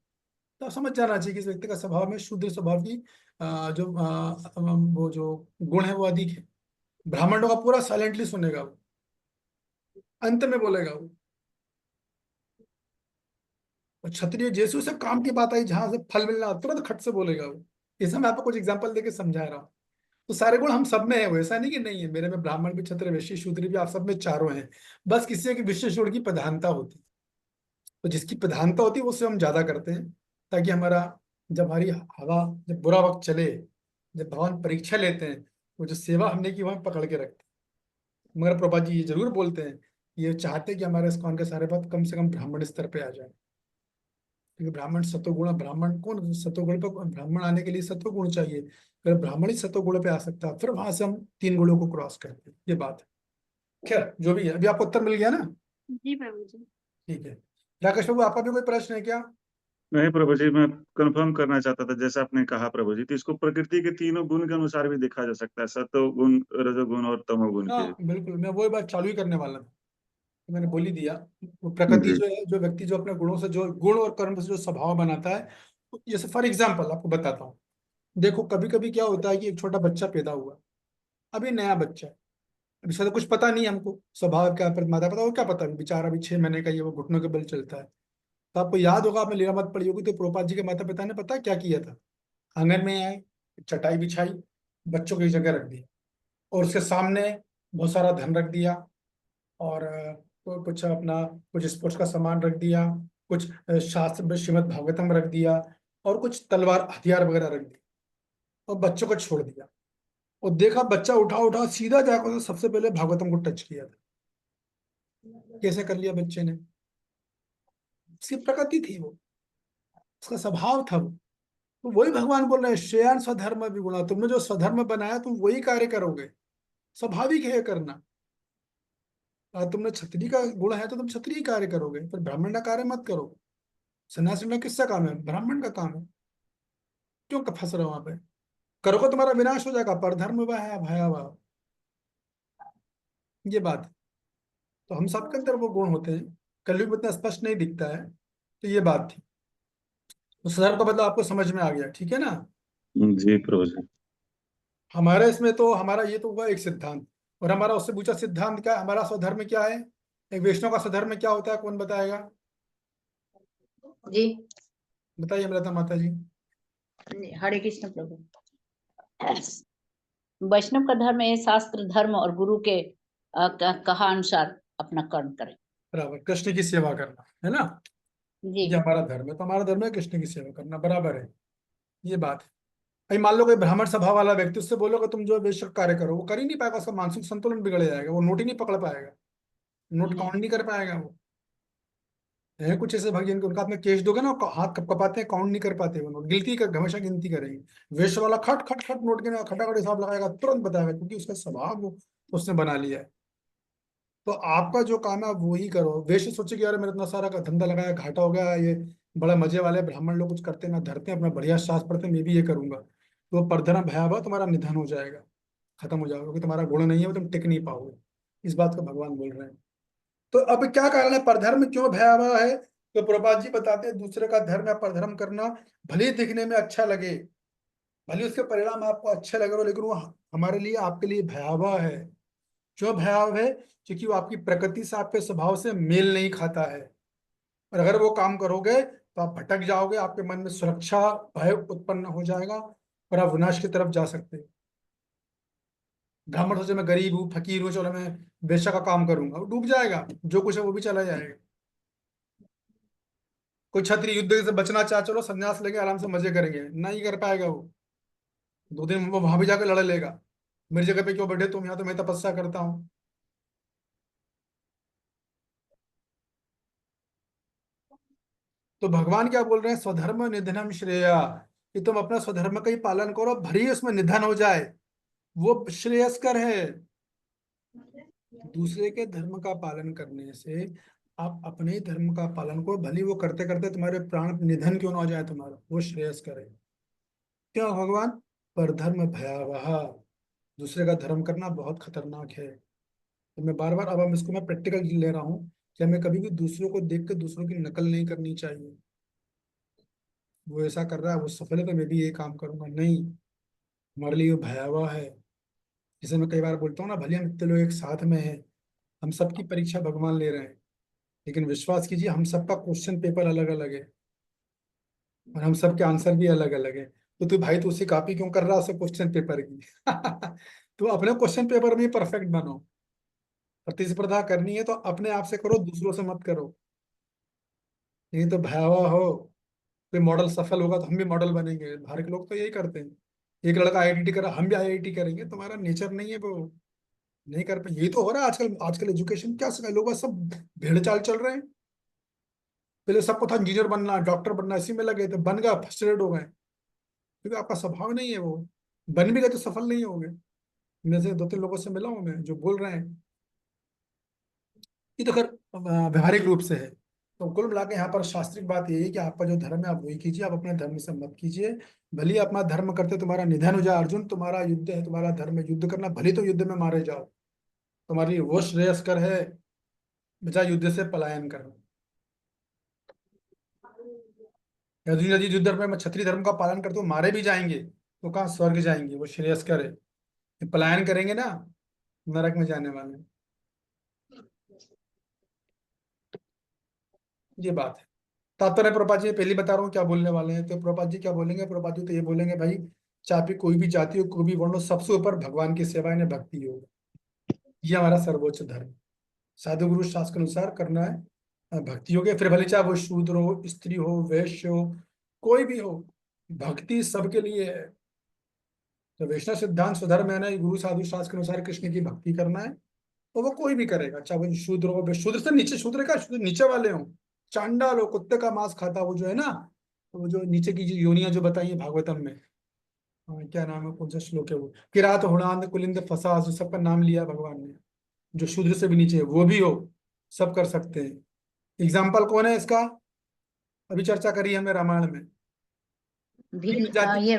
तो आप समझ जाना चाहिए कि इस व्यक्ति का स्वभाव में शूद्र स्वभाव की वो जो गुण है वो अधिक है। ब्राह्मणों का पूरा साइलेंटली सुनेगा वो, अंत में बोलेगा वो। और क्षत्रिय जैसे उसे काम की बात आई, जहां से फल मिलना, तुरंत खट से बोलेगा वो। इसे मैं आपको कुछ एग्जांपल देके समझा रहा हूँ। तो सारे गुण हम सब में है, वो ऐसा नहीं कि नहीं है। मेरे में ब्राह्मण भी, क्षत्रिय, वैश्य, शूद्र भी, आप सब में चारों हैं। बस किसी एक विशेष गुण की प्रधानता होती है, तो जिसकी प्रधानता होती है उससे हम ज्यादा करते हैं, ताकि हमारा जब हमारी हवा, जब बुरा वक्त चले, जब भगवान परीक्षा लेते हैं, वो जो सेवा हमने की वहां पकड़ के रखते हैं। मगर प्रभा जी ये जरूर बोलते हैं, ये चाहते हैं कि हमारे इस्कॉन के सारे बात कम से कम ब्राह्मण स्तर पे आ जाए, क्योंकि ब्राह्मण सतोगुण, ब्राह्मण कौन सतोगुण पे, ब्राह्मण आने के लिए सतोगुण चाहिए। अगर ब्राह्मण ही सतोगुण पे आ सकता है, फिर वहां से हम 3 गुणों को क्रॉस करते हैं, ये बात है। खैर जो भी है, अभी आपको उत्तर मिल गया ना? जी प्रभु जी। ठीक है। राकेश बाबू, आपका भी कोई प्रश्न है क्या? नहीं प्रभु जी, मैं कंफर्म करना चाहता था, जैसा आपने कहा प्रभु जी, तो इसको प्रकृति के तीनों गुण के अनुसार भी देखा जा सकता है, सत्व गुण, रजोगुण और तमोगुण के। हाँ बिल्कुल, मैं वही बात चालू ही करने वाला था, तो मैंने बोल ही दिया। वो प्रकृति जी जो है, जो व्यक्ति जो अपने गुणों से, जो गुण और कर्म से जो स्वभाव बनाता है, तो जैसे फॉर एग्जाम्पल आपको बताता हूँ। देखो कभी कभी क्या होता है कि एक छोटा बच्चा पैदा हुआ, अभी नया बच्चा है, अभी से तो कुछ पता नहीं हमको स्वभाव क्या, पर माता पिता को क्या पता, अभी बेचारा अभी 6 महीने का, ये वो घुटनों के बल चलता है। तो आपको याद होगा, आपने लीलामत पढ़ी होगी, तो प्रभुपाद जी के माता पिता ने पता क्या किया था? आंगन में आए, चटाई बिछाई, बच्चों की जगह रख दी, और उसके सामने बहुत सारा धन रख दिया, और कुछ अपना, कुछ स्पोर्ट्स का सामान रख दिया, कुछ शास्त्र में श्रीमद् भागवतम रख दिया, और कुछ तलवार हथियार वगैरह रख दिया, और बच्चों को छोड़ दिया। और देखा बच्चा उठा उठा सीधा जाकर सबसे पहले भागवतम को टच किया था। कैसे कर लिया बच्चे ने? उसकी प्रकृति थी वो, उसका स्वभाव था वो। तो वही भगवान बोल रहे हैं, श्रेयान स्वधर्म विगुणा, तुमने जो स्वधर्म बनाया तुम वही कार्य करोगे, स्वाभाविक है ये करना। तुमने क्षत्रिय का गुण है तो तुम क्षत्रिय कार्य करोगे, पर ब्राह्मण का कार्य मत करो। सन्यासी में किसका काम है? ब्राह्मण का काम है। क्यों फंस रहे हो वहां पे? करोगे तुम्हारा विनाश हो जाएगा, परधर्म वह है भयावह, ये बात है। तो हम सबके अंदर वो गुण होते हैं, कलयुग में इतना स्पष्ट नहीं दिखता है। तो ये बात थी। तो स्वधर्म का मतलब आपको समझ में आ गया, ठीक है ना? जी प्रभु जी। हमारे इसमें तो हमारा ये तो हुआ एक सिद्धांत, और हमारा उससे पूछा सिद्धांत क्या है, हमारा स्वधर्म क्या है? एक वैष्णव का स्वधर्म क्या होता है, कौन बताएगा? जी बताइए अमृता माता जी। हरे कृष्ण प्रभु। वैष्णव का धर्म है शास्त्र धर्म और गुरु के कहा अनुसार अपना कर्म करें। बराबर, कृष्ण की सेवा करना है ना, जी ये हमारा धर्म है। तो हमारा धर्म है कृष्ण की सेवा करना, बराबर है, ये बात है। भाई मान लो कोई ब्राह्मण स्वभाव वाला व्यक्ति, उससे बोलोगे तुम जो वैश्य कार्य करो, वो कर ही नहीं पाएगा, उसका मानसिक संतुलन बिगड़ जाएगा, वो नोट ही नहीं पकड़ पाएगा, नोट काउंट नहीं कर पाएगा वो। है कुछ ऐसे भाई जिनको, उनका आपने केस दोगे ना, हाथ कप कपाते हैं, काउंट नहीं कर पाते वो नोट, गिनती कर, हमेशा गिनती करेंगे। वैश्य वाला खट खट खट नोट गिना, खटाखट हिसाब लगाएगा, तुरंत बताएगा, क्योंकि उसका स्वभाव वो उसने बना लिया है। तो आपका जो काम है आप वो ही करो। वैश्य सोचे कि यार मेरा इतना सारा का धंधा लगाया, घाटा हो गया, ये बड़ा मजे वाले ब्राह्मण लोग कुछ करते ना धरते हैं, अपना बढ़िया शास्त्र पढ़ते हैं, मैं भी ये करूंगा, तो परधन भयावह तुम्हारा निधन हो जाएगा। खत्म हो जाओगे, क्योंकि तुम्हारा गुण नहीं है, वो तुम टिक नहीं पाओगे। इस बात को भगवान बोल रहे हैं। तो अब क्या कारण है, परधर्म क्यों भयावह है? तो प्रभुपाद जी बताते हैं, दूसरे का धर्म या परधर्म करना भले ही दिखने में अच्छा लगे, भले उसके परिणाम आपको अच्छे लगे हो, लेकिन वो हमारे लिए, आपके लिए भयावह है। क्यों भयावह है? क्योंकि वो आपकी प्रकृति से, आपके स्वभाव से मेल नहीं खाता है। और अगर वो काम करोगे तो आप भटक जाओगे, आपके मन में सुरक्षा भय उत्पन्न हो जाएगा और आप विनाश की तरफ जा सकते हैं। ब्राह्मण सोचे मैं गरीब हूँ, फकीर हूँ, चलो मैं वेश्या का काम करूंगा, वो डूब जाएगा, जो कुछ है वो भी चला जाएगा। कोई क्षत्रिय युद्ध से बचना चाहे, चलो संन्यास लेके आराम से मजे करेंगे, नहीं कर पाएगा वो। 2 दिन वो वहां भी जाकर लड़ लेगा, मेरी जगह पे क्यों बैठे तुम, यहाँ तो मैं तपस्या करता हूँ। तो भगवान क्या बोल रहे हैं, स्वधर्म निधनम श्रेया, कि तुम अपना स्वधर्म का ही पालन करो, भले ही उसमें निधन हो जाए, वो श्रेयस्कर है। दूसरे के धर्म का पालन करने से आप अपने धर्म का पालन करो, भले ही वो करते करते तुम्हारे प्राण निधन क्यों ना हो जाए तुम्हारा, वो श्रेयस्कर है। क्यों भगवान? पर धर्म भयावह, दूसरे का धर्म करना बहुत खतरनाक है। तो मैं बार बार, अब हम इसको मैं प्रैक्टिकल ले रहा हूँ कि हमें कभी भी दूसरों को देख के दूसरों की नकल नहीं करनी चाहिए। वो ऐसा कर रहा है, वो सफल है, तो मैं भी ये काम करूंगा, नहीं। हमारे लिए वो भयावह है। जैसे मैं कई बार बोलता हूँ ना, भले हम इतने लोग एक साथ में हैं, हम सबकी परीक्षा भगवान ले रहे हैं, लेकिन विश्वास कीजिए हम सबका क्वेश्चन पेपर अलग अलग है और हम सबके आंसर भी अलग अलग है। तो तू भाई, तू उसी कॉपी क्यों कर रहा है उसे क्वेश्चन पेपर की? तो अपने क्वेश्चन पेपर में परफेक्ट बनो। प्रतिस्पर्धा करनी है तो अपने आप से करो, दूसरों से मत करो। नहीं तो भयावह हो। कोई मॉडल सफल होगा तो हम भी मॉडल बनेंगे, बाहर के लोग तो यही करते हैं। एक लड़का आईआईटी करा, हम भी आईआईटी करेंगे, तुम्हारा नेचर नहीं है वो, नहीं कर पाए। यही तो हो रहा है आजकल। आजकल एजुकेशन क्या सिखाए, लोग बस सब भेड़ चाल चल रहे हैं। पहले सबको था इंजीनियर बनना, डॉक्टर बनना, इसी में लगे थे, बन गया, फ्रस्ट्रेट हो गए, क्योंकि आपका स्वभाव नहीं है वो। बन भी गए तो सफल नहीं होंगे। मैं से 2-3 लोगों से मिला हूं मैं, जो बोल रहे हैं। ये तो खैर व्यवहारिक रूप से है। तो कुल मिला के यहाँ पर शास्त्रिक बात यही है कि आपका जो धर्म है आप वही कीजिए, आप अपने धर्म से मत कीजिए। भले ही अपना धर्म करते तुम्हारा निधन हो जाए, अर्जुन तुम्हारा युद्ध है, तुम्हारा धर्म है युद्ध करना, भले तो युद्ध में मारे जाओ, तुम्हारे लिए वो श्रेयस्कर है बजाय युद्ध से पलायन करना। अर्जुन यदि युद्ध में क्षत्रिय धर्म का पालन करते हो, मारे भी जाएंगे तो कहाँ स्वर्ग जाएंगे, वो श्रेयस्कर है। ये पलायन करेंगे ना, नरक में जाने वाले हैं। ये बात है। तात्पर्य प्रभुपाद जी पहले बता रहा हूँ क्या बोलने वाले हैं। तो प्रभुपाद जी क्या बोलेंगे, प्रभुपाद जी तो ये बोलेंगे, भाई चाहे कोई भी जाति हो, कोई भी वर्ण हो, सबसे ऊपर भगवान की सेवा है, भक्ति हो, ये हमारा सर्वोच्च धर्म। साधु गुरु शास्त्र के अनुसार करना है, भक्ति हो गया। फिर भले चाहे वो शूद्र हो, स्त्री हो, वैश्य हो, कोई भी हो, भक्ति सबके लिए है। तो वैष्णव सिद्धांत स्वधर्म है ना, ये गुरु साधु शास्त्र के अनुसार कृष्ण की भक्ति करना है। तो वो कोई भी करेगा, चाहे वो शूद्र हो, शूद्र से नीचे, शूद्र का शूद्र नीचे वाले हो, चांडाल हो, कुत्ते का मांस खाता, वो जो है ना, वो जो नीचे की जो योनियां जो बताई है भागवतम में, क्या नाम है, कौन सा श्लोक है वो, किरात हुणांद कुलिंद फसास, सबका नाम लिया भगवान ने। जो शूद्र से भी नीचे है वो भी हो, सब कर सकते हैं। एग्जाम्पल कौन है इसका? अभी चर्चा करी हमने रामायण में, भील जाति ये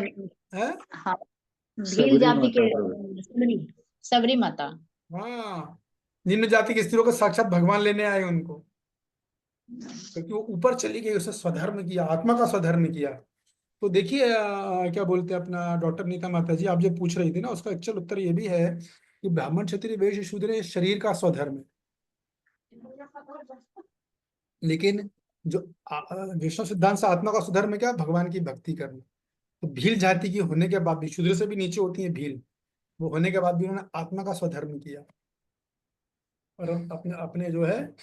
है। हाँ, भील सबरी जाति माता के प्रभु। सबरी सबरी माता। हाँ, निम्न जाति की स्त्रियों को साक्षात भगवान लेने आए उनको, क्योंकि वो ऊपर चली गई, उसने स्वधर्म किया, आत्मा का स्वधर्म किया। तो देखिए क्या बोलते हैं अपना डॉक्टर नीता माता जी, आप जो पूछ रही थी ना, उसका एक्चुअल उत्तर ये भी है कि ब्राह्मण क्षत्रिय वैश्य शूद्र ये शरीर का स्वधर्म है। लेकिन जो वैष्णव सिद्धांत से आत्मा का स्वधर्म है क्या? भगवान की भक्ति करना। तो भील जाति की होने के बाद भी, शूद्र से भी नीचे होती है भील, वो होने के बाद भी उन्होंने आत्मा का स्वधर्म किया और अपने अपने जो है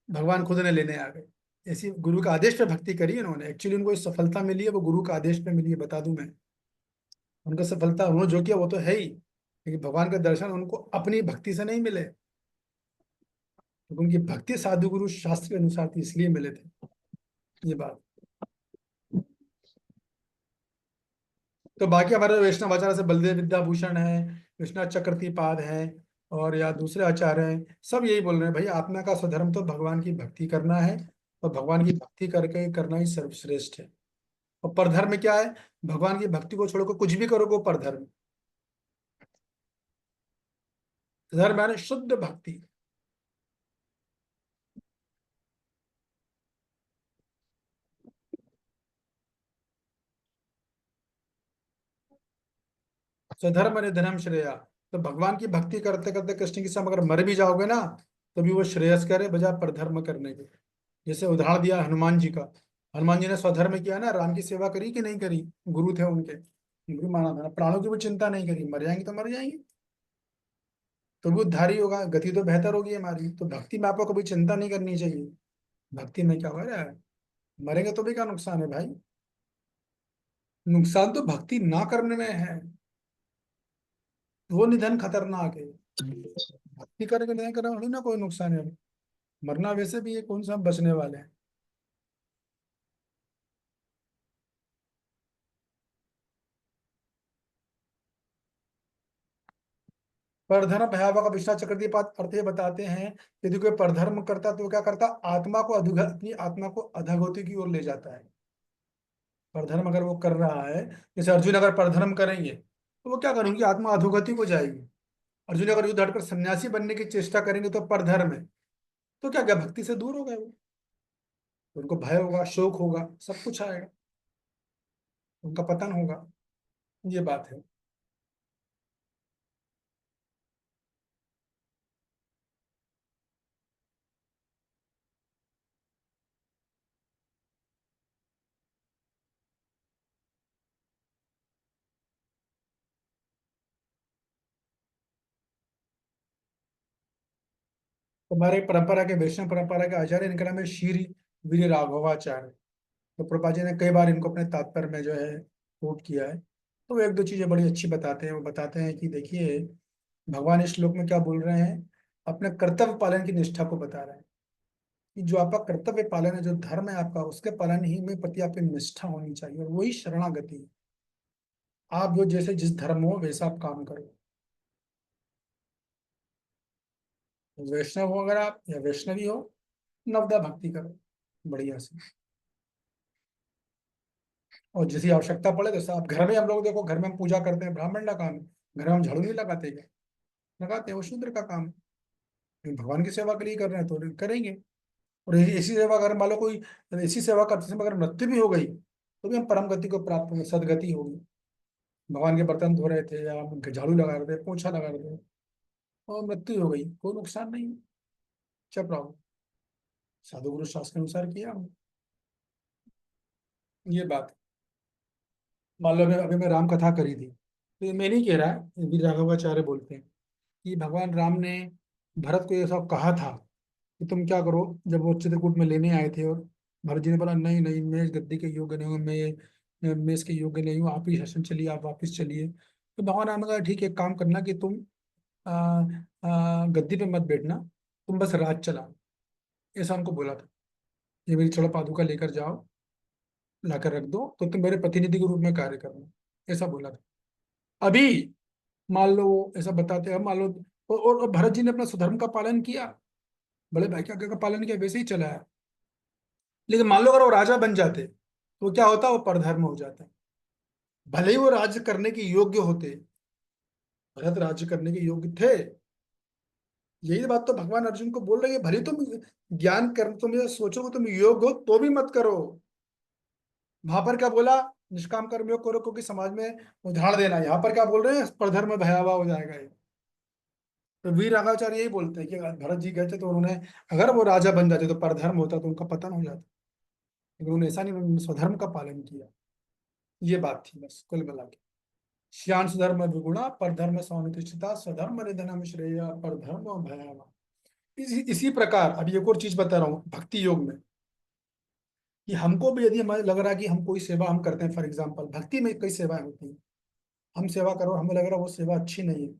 भगवान खुद ने लेने आ गए। ऐसी गुरु का आदेश पे भक्ति करी उन्होंने। एक्चुअली उनको इस सफलता मिली है, वो गुरु का आदेश पे मिली है, बता दूं मैं। उनका सफलता उन्होंने जो किया वो तो है ही, लेकिन भगवान का दर्शन उनको अपनी भक्ति से नहीं मिले, तो उनकी भक्ति साधु गुरु शास्त्र के अनुसार थी, इसलिए मिले थे। ये बात। तो बाकी हमारे वैष्णव आचार्य से बलदेव विद्याभूषण है, विश्वनाथ चक्रवर्तीपाद है, और या दूसरे आचार्य हैं, सब यही बोल रहे हैं, भाई आत्मा का स्वधर्म तो भगवान की भक्ति करना है, और भगवान की भक्ति करके करना ही सर्वश्रेष्ठ है। और परधर्म क्या है? भगवान की भक्ति को छोड़कर कुछ भी करोगे वो परधर्म। धर्म यानी शुद्ध भक्ति। स्वधर्म निधनम श्रेया। तो भगवान की भक्ति करते करते कृष्ण के साथ अगर मर भी जाओगे ना, तो भी वो श्रेयस्कर है बजाय परधर्म करने के। जैसे उदाहरण दिया हनुमान जी का। हनुमान जी ने स्वधर्म किया ना, राम की सेवा करी कि नहीं करी? गुरु थे उनके, गुरु माना था ना, प्राणों की भी चिंता नहीं करी, मर जाएंगे तो मर जाएंगे, तो भी उद्धार ही होगा, गति तो बेहतर होगी हमारी। तो भक्ति में आपको कभी चिंता नहीं करनी चाहिए। भक्ति में क्या हो रहा है, मरेंगे तो भी क्या नुकसान है भाई? नुकसान तो भक्ति ना करने में है, वो निधन खतरनाक है। भक्ति करके नहीं करना थोड़ी ना कोई नुकसान है। मरना वैसे भी है, कौन सा हम बचने वाले हैं। परधर्म भयावह का विश्वनाथ चक्रवर्ती अर्थ ये बताते हैं, यदि कोई परधर्म करता तो वो क्या करता, आत्मा को अपनी आत्मा को अधोगति की ओर ले जाता है। परधर्म अगर वो कर रहा है, जैसे अर्जुन अगर परधर्म करेंगे तो वो क्या करेंगे, आत्मा अधोगति को जाएगी। अर्जुन अगर युद्ध हटकर सन्यासी बनने की चेष्टा करेंगे तो परधर्म है, तो क्या क्या भक्ति से दूर हो गए वो। उनको भय होगा, शोक होगा, सब कुछ आएगा, उनका पतन होगा। ये बात है। हमारे परंपरा के, वैष्णव परंपरा के आचार्य, इनका नाम है श्री वीर राघवाचार्य। तो प्रभुपाद जी ने कई बार इनको अपने तात्पर्य में जो है कोट किया है। तो वो एक दो चीजें बड़ी अच्छी बताते हैं। वो बताते हैं कि देखिए, भगवान इस श्लोक में क्या बोल रहे हैं, अपने कर्तव्य पालन की निष्ठा को बता रहे हैं कि जो आपका कर्तव्य पालन है, जो धर्म है आपका, उसके पालन ही में प्रति आपकी निष्ठा होनी चाहिए, और वही शरणागति है। आप जो जैसे जिस धर्म हो वैसा आप काम करो। वैष्णव हो अगर आप, या वैष्णवी हो, नवदा भक्ति करो बढ़िया से। और जिसकी आवश्यकता पड़े, जैसे आप घर में, हम लोग देखो घर में हम पूजा करते हैं, ब्राह्मण का काम है। घर में हम झाड़ू नहीं लगाते क्या? लगाते हैं, वो शूद्र का काम है। भगवान की सेवा के लिए कर रहे हैं तो करेंगे। और ऐसी सेवा अगर मान लो कोई, ऐसी सेवा करते समय अगर मृत्यु भी हो गई तो भी हम परम गति को प्राप्त होंगे, सदगति होगी। भगवान के बर्तन धो रहे थे, या हम उनके झाड़ू लगा रहे थे, पोछा लगा रहे थे, और मृत्यु हो गई, कोई नुकसान नहीं, चुप रहो, साधु गुरु शास्त्र के अनुसार किया हमने। ये बात है। मान लो अभी मैं राम कथा करी थी, तो ये मैं नहीं कह रहा, ये भी राघवाचार्य बोलते हैं कि भगवान राम ने भरत को ये सब कहा था कि तुम क्या करो, जब वो चित्रकूट में लेने आए थे, और भरत जी ने बोला नहीं नहीं, मैं इस गद्दी के योग्य नहीं हूँ, मैं इसके योग्य नहीं हूँ, आप ही शासन चलिए, आप वापिस चलिए। तो भगवान राम ने कहा ठीक है, एक काम करना कि तुम गद्दी पे मत बैठना, तुम बस राज चलाओ। ऐसा उनको बोला था, ये मेरी चढ़ पादुका लेकर जाओ, लाकर रख दो, तो तुम मेरे प्रतिनिधि के रूप में कार्य करना, ऐसा बोला था। अभी मान लो ऐसा बताते हैं, मान लो और भरत जी ने अपना स्वधर्म का पालन किया, बड़े भाई के आज्ञा का पालन किया, वैसे ही चलाया। लेकिन मान लो अगर वो राजा बन जाते तो क्या होता, वो परधर्म हो जाता। भले ही वो राज्य करने के योग्य होते, भरत राज्य करने के योग्य थे। यही बात तो भगवान अर्जुन को बोल रहे हैं, भले तुम ज्ञान कर, तुम ये सोचो तुम योग्य हो तो भी मत करो। वहां पर क्या बोला, निष्काम कर्म योग करो क्योंकि समाज में उदाहरण देना। यहाँ पर क्या बोल रहे हैं, परधर्म भयावह हो जाएगा ये। तो वीर राघवाचार्य यही बोलते हैं कि भरत जी गए थे तो उन्होंने, अगर वो राजा बन जाते तो परधर्म होता तो उनका पतन हो जाता, लेकिन उन्होंने ऐसा नहीं, उन्होंने स्वधर्म का पालन किया। ये बात थी बस कुल मिला के। श्यान सुधर्म विगुणा परधर्म सौनिष्ठिता स्वधर्म निधनम श्रेय परधर्म भयावह। इसी प्रकार अभी एक और चीज बता रहा हूँ भक्ति योग में, कि हमको भी यदि हमें लग रहा है कि हम कोई सेवा हम करते हैं, फॉर एग्जाम्पल भक्ति में कई सेवाएं होती हैं, हम सेवा करो, हमें लग रहा है वो सेवा अच्छी नहीं है,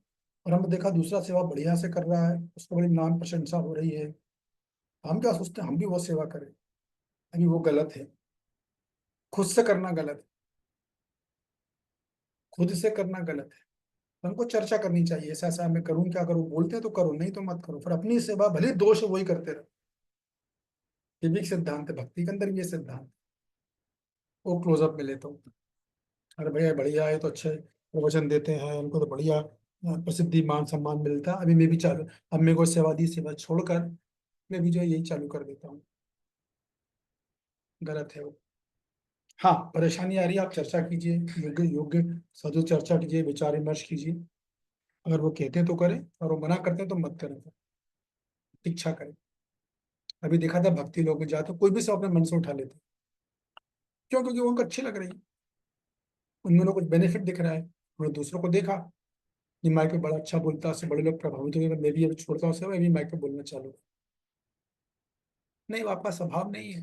और हमने देखा दूसरा सेवा बढ़िया से कर रहा है, उसको बड़ी नाम प्रशंसा हो रही है, हम क्या सोचते हैं हम भी वो सेवा करें। अभी वो गलत है, खुद से करना गलत है, खुद से करना गलत है। तो हमको चर्चा करनी चाहिए, ऐसा ऐसा मैं करूँ, क्या करूँ, बोलते हैं तो करो, नहीं तो मत करो। फिर अपनी सेवा भले दोष है वही करते रहो। ये भी एक सिद्धांत है, भक्ति के अंदर भी ये सिद्धांत। वो क्लोजअप में लेता हूँ, अरे भैया बढ़िया है तो अच्छे प्रवचन देते हैं, उनको तो बढ़िया प्रसिद्धि मान सम्मान मिलता। अभी मैं भी चालू, अब मेरे को सेवा छोड़कर मैं भी जो है यही चालू कर देता हूँ। गलत है वो। हाँ, परेशानी आ रही है, आप चर्चा कीजिए, योग्य योग्य साधु चर्चा कीजिए, विचार विमर्श कीजिए। अगर वो कहते हैं तो करें, और वो मना करते हैं तो मत करें, इच्छा करें। अभी देखा था भक्ति लोग में जाते कोई भी सब अपने मन से उठा लेते। क्यों? क्योंकि वो उनको अच्छी लग रही है, उन्होंने कुछ बेनिफिट दिख रहा है। उन्होंने दूसरों को देखा, ये माइक पे बड़ा अच्छा बोलता है, उससे बड़े लोग प्रभावित हो गए, मैं भी अभी छोड़ता हूँ, मैं भी माइक पे बोलना चालू कर। नहीं, वो आपका स्वभाव नहीं है।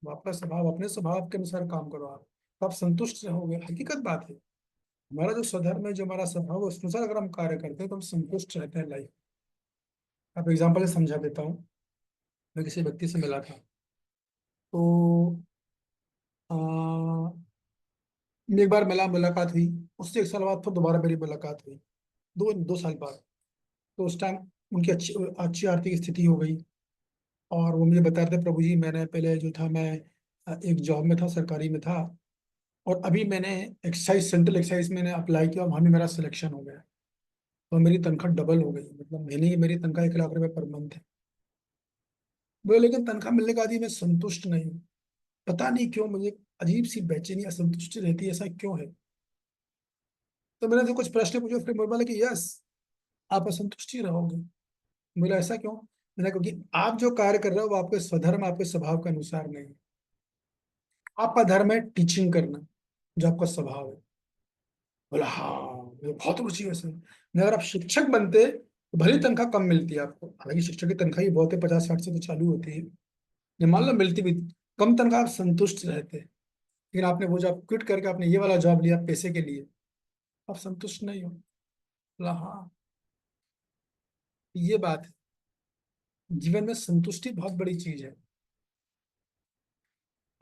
वो आपका स्वभाव, अपने स्वभाव के अनुसार काम करो आप, तो आप संतुष्ट रहोगे। हकीकत बात है, हमारा जो स्वधर्म है, जो हमारा स्वभाव है, उस अनुसार अगर हम कार्य करते हैं तो हम संतुष्ट रहते हैं लाइफ। आप एग्जाम्पल से समझा देता हूँ। मैं किसी व्यक्ति से मिला था, तो एक बार मुलाकात हुई, उससे 1 साल बाद फिर दोबारा मेरी मुलाकात हुई, 2 साल बाद। तो उस टाइम उनकी अच्छी अच्छी आर्थिक स्थिति हो गई, और वो मुझे बता रहे थे, प्रभु जी मैंने पहले जो था, मैं एक जॉब में था, सरकारी में था, और अभी मैंने एक्साइज, सेंट्रल एक्साइज मैंने अप्लाई किया, वहाँ भी मेरा सिलेक्शन हो गया, तो मेरी तनख्वाह डबल हो गई। मतलब महीने की मेरी तनख्वाह 1 लाख रुपए पर मंथ है। बोले लेकिन तनख्वाह मिलने के बाद ही मैं संतुष्ट नहीं हूँ, पता नहीं क्यों, मुझे अजीब सी बेचैनी, असंतुष्टि रहती है, ऐसा क्यों है? तो मैंने तो कुछ प्रश्न पूछे, फिर मुझे बोला कि यस, आप असंतुष्ट ही रहोगे। बोला ऐसा क्यों? मैंने, क्योंकि आप जो कार्य कर रहे हो वो आपके स्वधर्म, आपके स्वभाव के अनुसार नहीं है। आपका धर्म है टीचिंग करना, जो आपका स्वभाव है। बोला हाँ, मुझे बहुत रुचि है इसमें। नहीं, अगर आप शिक्षक बनते तो भली तनख्वाह कम मिलती है आपको, हालांकि शिक्षक की तनख्वाह ही बहुत है, 50-60 से तो चालू होती है, ये मान लो मिलती भी कम तनख्वाह, आप संतुष्ट रहते। लेकिन आपने वो जॉब क्विट करके आपने ये वाला जॉब लिया पैसे के लिए, आप संतुष्ट नहीं हो। बोला हाँ, ये बात है। जीवन में संतुष्टि बहुत बड़ी चीज है।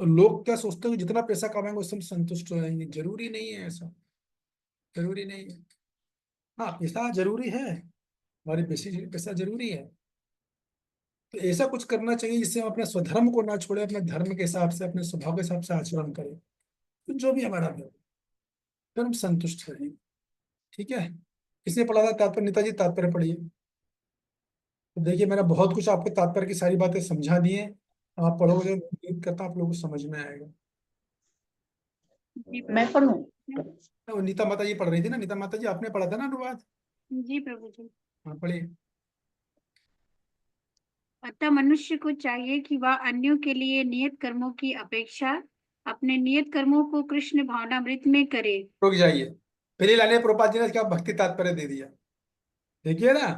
और लोग क्या सोचते हैं कि जितना पैसा कमाएंगे उससे हम संतुष्ट हो जाएंगे, जरूरी नहीं है ऐसा, जरूरी नहीं है। हाँ, पैसा जरूरी है, हमारे बेसिक पैसा जरूरी है। तो ऐसा कुछ करना चाहिए जिससे हम अपने स्वधर्म को ना छोड़े, अपने धर्म के हिसाब से, अपने स्वभाव के हिसाब से आचरण करें, तो जो भी हमारा धर्म, फिर हम संतुष्ट रहेंगे। ठीक है? किसने पढ़ा था तात्पर्य? नेताजी तात्पर्य पढ़िए। तो देखिए, मैंने बहुत कुछ आपको तात्पर्य की सारी बातें समझा दी हैं। आप पढ़ोगे, उम्मीद करता हूं आप लोगों को समझ में आएगा। मैं पढ़ूं? तो नीता माता जी पढ़ रही थी ना, नीता माता जी आपने पढ़ा था ना अनुवाद? जी प्रभु जी। हाँ, पढ़िए। अतः मनुष्य को चाहिए कि वह अन्यों के लिए नियत कर्मों की अपेक्षा अपने नियत कर्मों को कृष्ण भावनामृत में करे। रुक जाइए, पहली लाइन में प्रभुपाद जी ने क्या भक्ति तात्पर्य दे दिया। देखिए ना,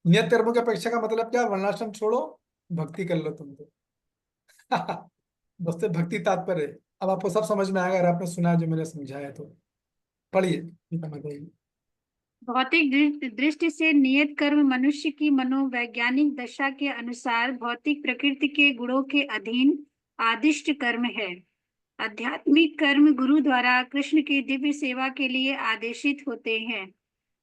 नियत कर्मों की अपेक्षा का मतलब क्या? वर्णाश्रम छोड़ो, भक्ति कर लो तुम तो। दोस्तों, भक्ति तात्पर्य। अब आपको सब समझ में आएगा अगर आपने सुना जो मैंने समझाया तो। पढ़िए नीता माता जी। भौतिक दृष्टि से नियत कर्म मनुष्य की मनोवैज्ञानिक दशा के अनुसार भौतिक प्रकृति के गुणों के अधीन आदिष्ट कर्म है। आध्यात्मिक कर्म गुरु द्वारा कृष्ण की दिव्य सेवा के लिए आदेशित होते हैं,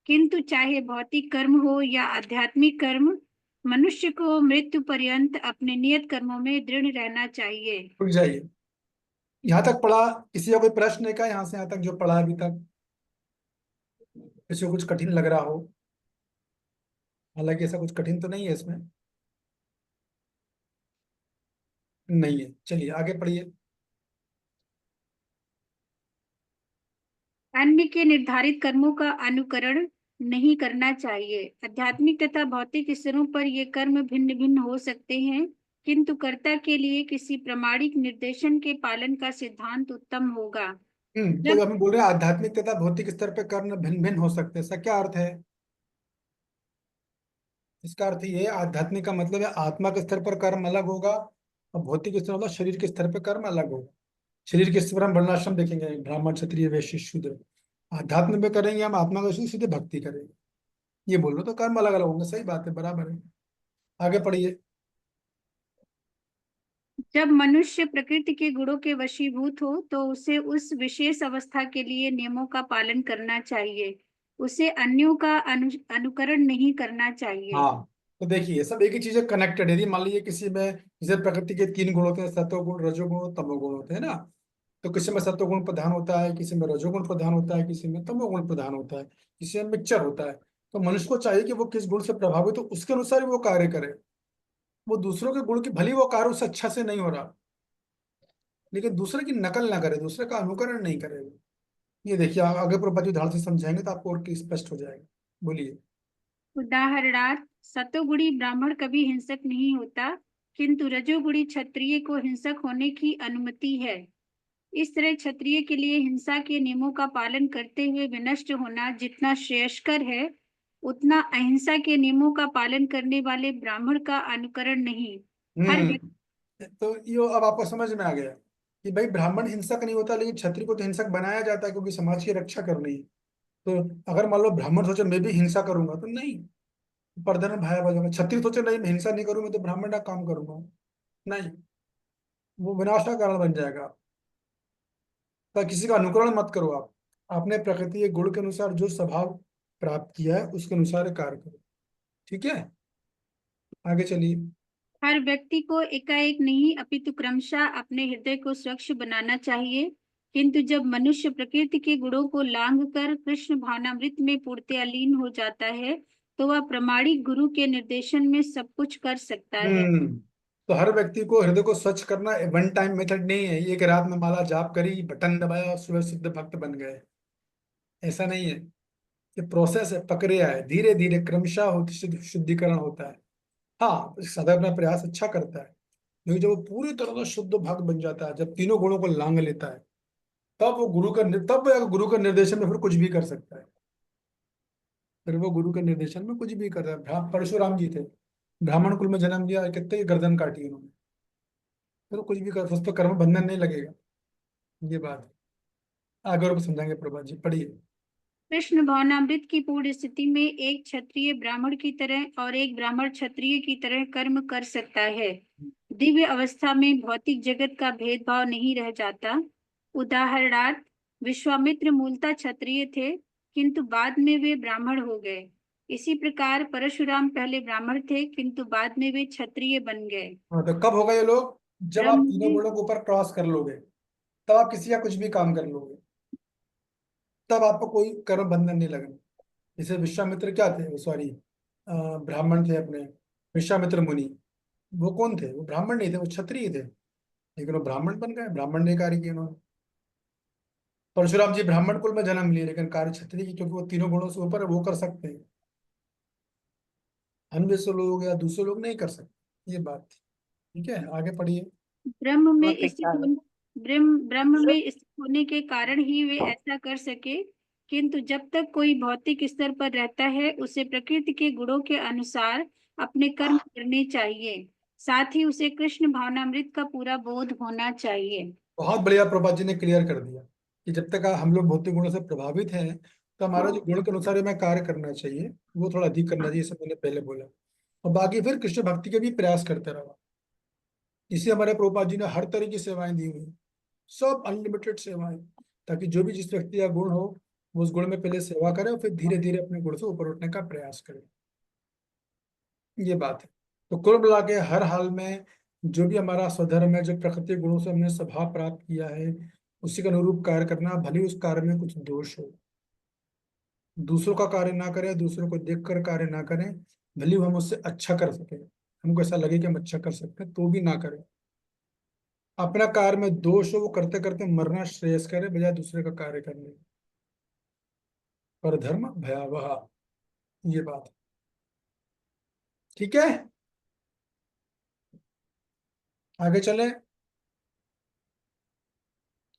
किंतु चाहे भौतिक कर्म हो या आध्यात्मिक कर्म, मनुष्य को मृत्यु पर्यंत अपने नियत कर्मों में दृढ़ रहना चाहिए। रुक जाइए, यहाँ तक पढ़ा, किसी का कोई प्रश्न है क्या यहाँ से यहाँ तक जो पढ़ा अभी तक? किसी को कुछ कठिन लग रहा हो? हालांकि ऐसा कुछ कठिन तो नहीं है इसमें, नहीं है। चलिए आगे पढ़िए। अन्य के निर्धारित कर्मों का अनुकरण नहीं करना चाहिए। आध्यात्मिक तथा भौतिक स्तरों पर ये कर्म भिन्न भिन्न हो सकते हैं, किंतु कर्ता के लिए किसी प्रामाणिक निर्देशन के पालन का सिद्धांत उत्तम होगा। तो हम बोल रहे हैं आध्यात्मिक तथा भौतिक स्तर पर कर्म भिन्न भिन्न हो सकते हैं, इसका क्या अर्थ है? इसका अर्थ ये है, आध्यात्मिक का मतलब है आत्मा के स्तर पर कर्म अलग होगा, और भौतिक स्तर मतलब शरीर के स्तर पर कर्म अलग होगा। शरीर के स्तर पर हम वर्णाश्रम देखेंगे, ब्राह्मण क्षत्रिय वैश्य शूद्र। आध्यात्म में करेंगे हम आत्मा का सीधे भक्ति करेंगे, ये बोल रहे हो, तो कर्म अलग अलग होंगे। सही बात है, बराबर है। आगे पढ़िए। जब मनुष्य प्रकृति के गुणों के वशीभूत हो तो उसे उस विशेष अवस्था के लिए नियमों का पालन करना चाहिए, उसे अन्यों का अनुकरण नहीं करना चाहिए। हाँ, तो देखिए सब एक ही चीजें कनेक्टेड है। यदि मान लीजिए किसी में, जैसे प्रकृति के 3 गुण होते हैं, सत्वगुण, रजोगुण और तमोगुण होते हैं ना, तो किसी में सत्वगुण प्रधान होता है, किसी में रजोगुण प्रधान होता है, किसी में तमोगुण प्रधान होता है, किसी में मिक्सचर होता है। तो मनुष्य को चाहिए कि वो किस गुण से प्रभावित हो, उसके अनुसार ही वो कार्य करे। वो दूसरों के गुण की, भली वो कार्य उससे अच्छा से नहीं हो रहा, लेकिन दूसरे की नकल ना करे, दूसरे का अनुकरण नहीं करे। ये देखिए आगे प्रभुपाद जी ध्यान से समझाएंगे तो आपको और स्पष्ट हो जाएगा। बोलिए। उदाहरणार्थ, सतोगुणी ब्राह्मण कभी हिंसक नहीं होता, किंतु रजोगुणी क्षत्रिय को हिंसक होने की अनुमति है। इस तरह क्षत्रिय के लिए हिंसा के नियमों का पालन करते हुए विनष्ट होना जितना श्रेयस्कर है, उतना अहिंसा के नियमों का पालन करने वाले ब्राह्मण का अनुकरण नहीं। हर व्यक्ति तो ये अब आपको समझ में आ गया कि भाई ब्राह्मण हिंसक नहीं होता, लेकिन क्षत्रिय को तो हिंसक बनाया जाता है, क्योंकि समाज की रक्षा करनी है। तो अगर मान लो ब्राह्मण सोचे मैं भी हिंसा करूंगा, तो नहीं, परधर्म भाया बजाऊंगा। क्षत्रिय सोचे नहीं मैं हिंसा नहीं करूंगा, तो ब्राह्मण का काम करूंगा, नहीं, वो विनाश का कारण बन जाएगा। तो किसी का अनुकरण मत करो आप, आपने प्रकृति के गुण के अनुसार जो स्वभाव प्राप्त किया है उसके अनुसार कार्य करो। ठीक है, आगे चलिए। हर व्यक्ति को एकाएक नहीं अपितु क्रमशः अपने हृदय को स्वच्छ बनाना चाहिए। किंतु जब मनुष्य प्रकृति के गुणों को लांघ कर कृष्ण भावनामृत में पूर्णतः लीन हो जाता है, तो वह प्रामाणिक गुरु के निर्देशन में सब कुछ कर सकता है। तो हर व्यक्ति को हृदय को स्वच्छ करना वन टाइम मेथड नहीं है, एक रात में माला जाप करी, बटन दबाया और सुबह शुद्ध भक्त बन गए, ऐसा नहीं है। ये प्रोसेस है, प्रक्रिया है, धीरे धीरे क्रमशः शुद्धिकरण होता है। हाँ, सदा अपना प्रयास अच्छा करता है, लेकिन जब वो पूरी तरह से शुद्ध भक्त बन जाता है, जब तीनों गुणों को लांघ लेता है, तब वो गुरु का निर्देशन में फिर कुछ भी कर सकता है। फिर वो गुरु के निर्देशन में कुछ भी कर रहा है। परशुराम जी थे, ब्राह्मण कुल में जन्म लिया, कितने की गर्दन काटी उन्होंने, फिर वो कुछ भी कर, उस पर कर्म बंधन नहीं लगेगा। ये बात है। आगे और समझाएंगे प्रभा जी, पढ़िए। कृष्ण भावनामृत की पूर्ण स्थिति में एक क्षत्रिय ब्राह्मण की तरह और एक ब्राह्मण क्षत्रिय की तरह कर्म कर सकता है। दिव्य अवस्था में भौतिक जगत का भेदभाव नहीं रह जाता। उदाहरणार्थ, विश्वामित्र मूलतः क्षत्रिय थे, किंतु बाद में वे ब्राह्मण हो गए। इसी प्रकार परशुराम पहले ब्राह्मण थे, किंतु बाद में वे क्षत्रिय बन गए। हाँ, तो कब होगा ये लोग? जब आप ब्रह्म तीनों में गुणों के ऊपर क्रॉस कर लोगे, तब आप किसी का कुछ भी काम कर लोगे, तब आपको कोई कर्म बंधन नहीं लगना। जैसे विश्वामित्र क्या थे, सॉरी, ब्राह्मण थे अपने, विश्वामित्र मुनि, वो कौन थे? वो ब्राह्मण नहीं थे, वो क्षत्रिय थे, लेकिन वो ब्राह्मण बन गए, ब्राह्मण ने कार्य किया उन्होंने। परशुराम जी ब्राह्मण कुल में जन्म लिए, लेकिन कार्य क्षत्रिय की, क्योंकि वो तीनों गुणों से ऊपर है, वो कर सकते हैं, हम जैसे लोग या दूसरे लोग नहीं कर सकते। ये बात थी। ठीक है, आगे पढ़िए। ब्रह्म में ओके स्थित सर। ब्रह्म में स्थित होने के कारण ही वे ऐसा कर सके। किंतु जब तक कोई भौतिक स्तर पर रहता है, उसे प्रकृति के गुणों के अनुसार अपने कर्म करने चाहिए। साथ ही उसे कृष्ण भावनामृत का पूरा बोध होना चाहिए। बहुत बढ़िया, प्रभा जी ने क्लियर कर दिया कि जब तक हम लोग भौतिक गुणों से प्रभावित हैं, तो हमारा जो गुण के अनुसार हमें कार्य करना चाहिए, वो थोड़ा अधिक करना चाहिए, जैसे मैंने पहले बोला। और बाकी फिर कृष्ण भक्ति के भी प्रयास करते रहो। इसे हमारे प्रभुपाद जी ने हर तरह की सेवाएं दी हुई, सब अनलिमिटेड सेवाएं, ताकि जो भी जिस व्यक्ति का गुण हो, वो उस गुण में पहले सेवा करे और फिर धीरे धीरे अपने गुण से ऊपर उठने का प्रयास करे। ये बात है। तो कुल मिला के हर हाल में जो भी हमारा स्वधर्म है, जो प्रकृति गुणों से हमने स्वभाव प्राप्त किया है, उसी के अनुरूप कार्य करना, भले ही उस कार्य में कुछ दोष हो, दूसरों का कार्य ना करें, दूसरों को देखकर कार्य ना करें, भले ही हम उससे अच्छा कर सके, हमको ऐसा लगे कि हम अच्छा कर सकते हैं, तो भी ना करें। अपना कार्य में दोष हो, वो करते करते मरना श्रेयस करे, बजाय दूसरे का कार्य करने। पर धर्म भयावह, ये बात है। ठीक है, आगे चले।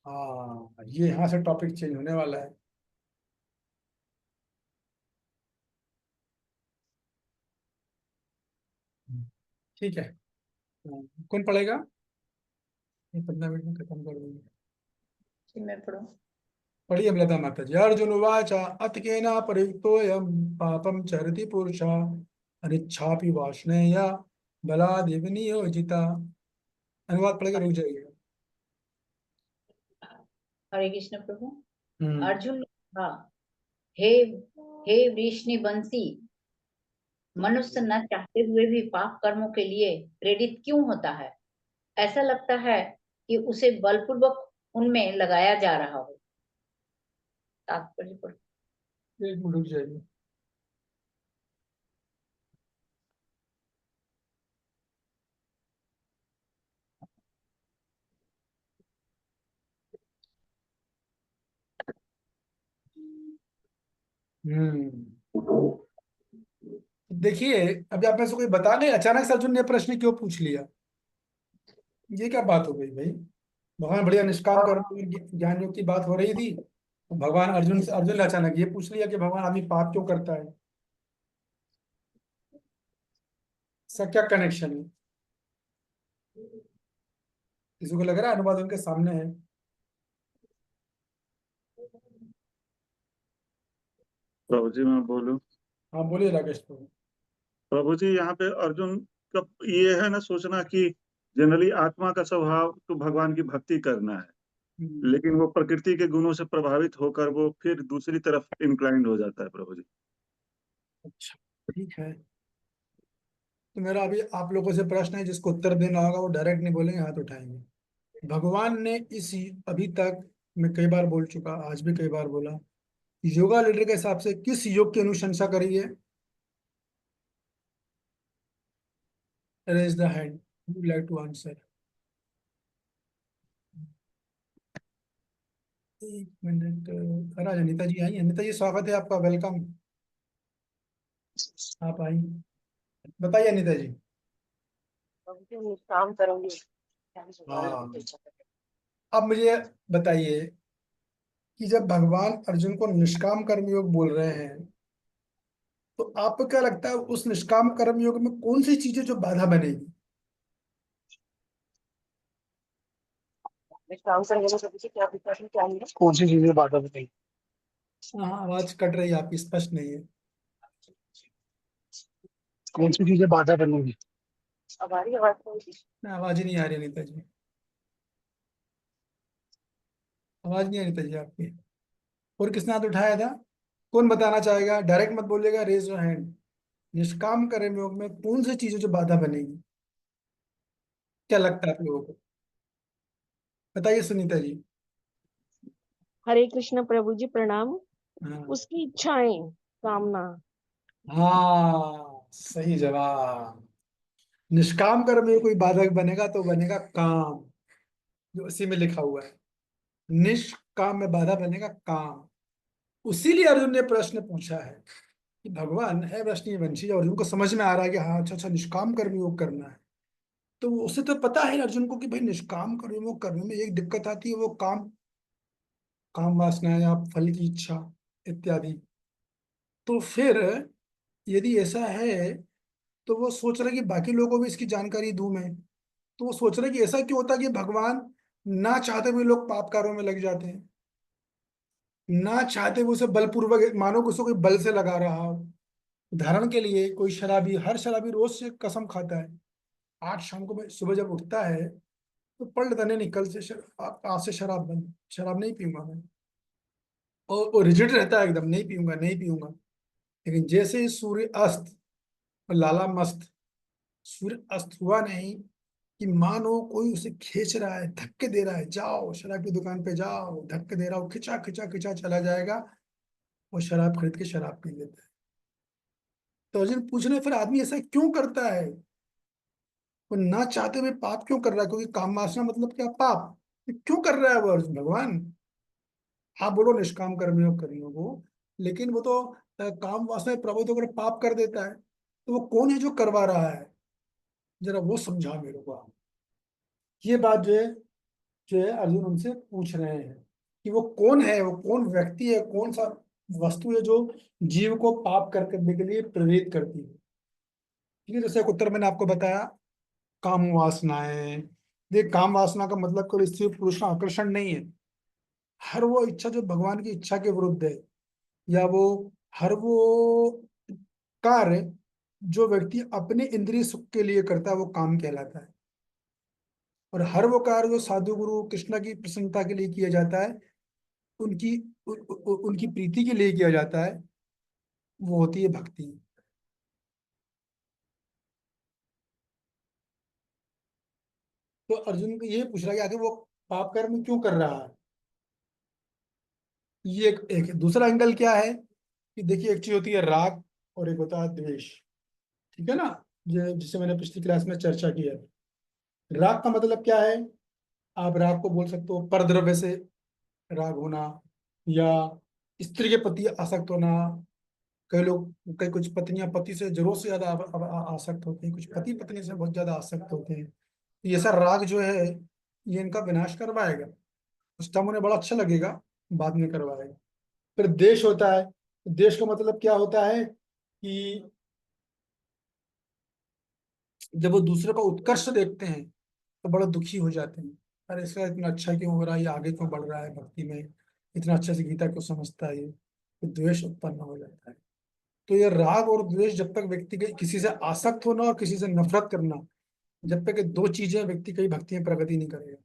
हाँ, ये यहाँ से टॉपिक चेंज होने वाला है। ठीक है, कौन पढ़ेगा? ये 15 मिनट में खत्म कर देंगे। मैं पढ़ूं? पढ़िए अमलता माता जी। अर्जुन उवाच अथ केना प्रयुक्तोऽयं पापं चरति पुरुषः अनिच्छापि वाष्णेय बलादेव नियोजिता। अनुवाद पढ़ेगा, रुक जाइएगा। हरे कृष्ण प्रभु। हम्म। अर्जुन ने कहा, हे हे वृष्णिवंशी, मनुष्य न चाहते हुए भी पाप कर्मों के लिए प्रेरित क्यों होता है? ऐसा लगता है कि उसे बलपूर्वक उनमें लगाया जा रहा हो। तात्पर्य पर एक मिनट रुक जाइए। देखिए, अभी आप में से कोई बता दे अचानक से अर्जुन ने प्रश्न क्यों पूछ लिया? ये क्या बात हो गई भाई? भगवान बढ़िया निष्काम कर्म ज्ञान योग की बात हो रही थी, तो भगवान अर्जुन ने अचानक ये पूछ लिया कि भगवान आदमी पाप क्यों करता है? इसका क्या कनेक्शन है? किसी को लग रहा है अनुवाद उनके सामने है? प्रभु जी मैं बोलूं? हाँ बोलिए राकेश प्रभु। प्रभु जी यहाँ पे अर्जुन का ये है ना सोचना कि जनरली आत्मा का स्वभाव तो भगवान की भक्ति करना है, लेकिन वो प्रकृति के गुणों से प्रभावित होकर वो फिर दूसरी तरफ इंक्लाइंड हो जाता है। प्रभु जी अच्छा, ठीक है। तो मेरा अभी आप लोगों से प्रश्न है, जिसको उत्तर देना होगा वो डायरेक्ट नहीं बोलेंगे, हाथ उठाएंगे। भगवान ने अभी तक मैं कई बार बोल चुका, आज भी कई बार बोला, योगा लीडर के हिसाब से किस योग की अनुशंसा करी है? Raise the hand, would like to answer. एक मिनट। अरे अनिता जी आई। अनिता जी स्वागत है आपका, वेलकम। आप आई, बताइए अनिता जी। काम करूंगी। हाँ, अब मुझे बताइए कि जब भगवान अर्जुन को निष्काम कर्म योग बोल रहे हैं, तो आपको क्या लगता है उस निष्काम कर्म योग में कौन सी चीजें जो बाधा बनेगी? काम करेंगे तो सभी से क्या प्रश्न क्या है? कौन सी चीजें बाधा बताई? हाँ, आवाज कट रही है आपकी, स्पष्ट नहीं है। कौन सी चीजें बाधा बनेंगी? अब आ रही है आवाज? ना, आवाज ही नहीं आ रही अनिता जी, आवाज नहीं आ रही अनिता जी आपकी। और किसने हाथ उठाया था? कौन बताना चाहेगा? डायरेक्ट मत बोलिएगा, रेज योर हैंड। निष्काम कर्म योग में कौन सी चीजें जो बाधा बनेगी? क्या लगता है आप लोगों को? बताइए सुनीता जी। हरे कृष्ण प्रभु जी, प्रणाम। हाँ, उसकी इच्छाएं, कामना। हाँ सही जवाब। निष्काम कर्म में कोई बाधक बनेगा तो बनेगा काम, जो उसी में लिखा हुआ है। निष्काम में बाधा बनेगा काम। उसीलिए अर्जुन ने प्रश्न पूछा है कि भगवान है वंशी, और अर्जुन को समझ में आ रहा है कि हाँ अच्छा अच्छा, निष्काम कर्म योग करना है। तो उसे तो पता है अर्जुन को कि भाई निष्काम कर्म योग करने में एक दिक्कत आती है, वो काम, काम वासना या फल की इच्छा इत्यादि। तो फिर यदि ऐसा है, तो वो सोच रहा है कि बाकी लोगों को भी इसकी जानकारी दूं मैं। तो वो सोच रहा है कि ऐसा क्यों होता है कि भगवान ना चाहते हुए लोग पाप कार्यों में लग जाते हैं, ना चाहते हुए उसे बलपूर्वक, मानो कि उसे कोई बल से लगा रहा हो। उदाहरण के लिए कोई शराबी, हर शराबी रोज से कसम खाता है, आज शाम को मैं सुबह जब उठता है तो पढ़ लेता, नहीं नहीं कल से आज से शराब बंद, शराब नहीं पीऊंगा मैं। और रिजिड रहता है एकदम, नहीं पीऊंगा नहीं पीऊंगा। लेकिन जैसे ही सूर्य अस्त, और लाला मस्त, सूर्य अस्त हुआ नहीं कि मानो कोई उसे खींच रहा है, धक्के दे रहा है, जाओ शराब की दुकान पे जाओ, धक्के दे रहा हो, खिंचा खिंचा खिंचा चला जाएगा, वो शराब खरीद के शराब पी लेता है। तो अर्जुन पूछ रहे फिर आदमी ऐसा क्यों करता है? वो ना चाहते हुए पाप क्यों कर रहा है? क्योंकि काम वासना मतलब क्या? पाप। ये क्यों कर रहा है वो अर्जुन? भगवान आप बोलो निष्काम कर्मियों करियो वो, लेकिन वो तो काम वासना में प्रभुत्व होकर पाप कर देता है। तो वो कौन है जो करवा रहा है? जरा वो समझा मेरे को आप। ये बात जो है अर्जुन उनसे पूछ रहे हैं कि वो कौन है, वो कौन व्यक्ति है, कौन सा वस्तु है जो जीव को पाप करने के लिए प्रेरित करती है। ठीक है, जैसे एक उत्तर मैंने आपको बताया, काम वासनाएं। देख, काम वासना का मतलब कोई स्त्री पुरुष का आकर्षण नहीं है। हर वो इच्छा जो भगवान की इच्छा के विरुद्ध है, या वो हर वो कार्य जो व्यक्ति अपने इंद्रिय सुख के लिए करता है, वो काम कहलाता है। और हर वो कार्य जो साधु गुरु कृष्ण की प्रसन्नता के लिए किया जाता है, उनकी उनकी प्रीति के लिए किया जाता है, वो होती है भक्ति। तो अर्जुन को ये पूछ रहा है कि आखिर वो पाप कर्म क्यों कर रहा है। ये एक दूसरा एंगल क्या है कि देखिए, एक चीज होती है राग और एक होता है द्वेष। ठीक है ना, ये जिसे मैंने पिछली क्लास में चर्चा की है। राग का मतलब क्या है, आप राग को बोल सकते हो परद्रव्य से राग होना, या स्त्री के प्रति आसक्त होना। कई लोग, कई कुछ पत्नियां पति से जरूर से ज्यादा आसक्त होती हैं, कुछ पति पत्नी से बहुत ज्यादा आसक्त होते हैं। तो ये सारा राग जो है ये इनका विनाश करवाएगा। उस टाइम उन्हें बड़ा अच्छा लगेगा, बाद में करवाएगा। फिर देश होता है। देश का मतलब क्या होता है कि जब वो दूसरे का उत्कर्ष देखते हैं तो बड़ा दुखी हो जाते हैं। अरे इसका इतना अच्छा क्यों हो रहा है, ये आगे क्यों बढ़ रहा है भक्ति में, इतना अच्छे से गीता क्यों समझता है ये, तो द्वेष उत्पन्न हो जाता है। तो ये राग और द्वेष, जब तक व्यक्ति के किसी से आसक्त होना और किसी से नफरत करना, जब तक ये दो चीजें, व्यक्ति कई भक्ति में प्रगति नहीं करेगा।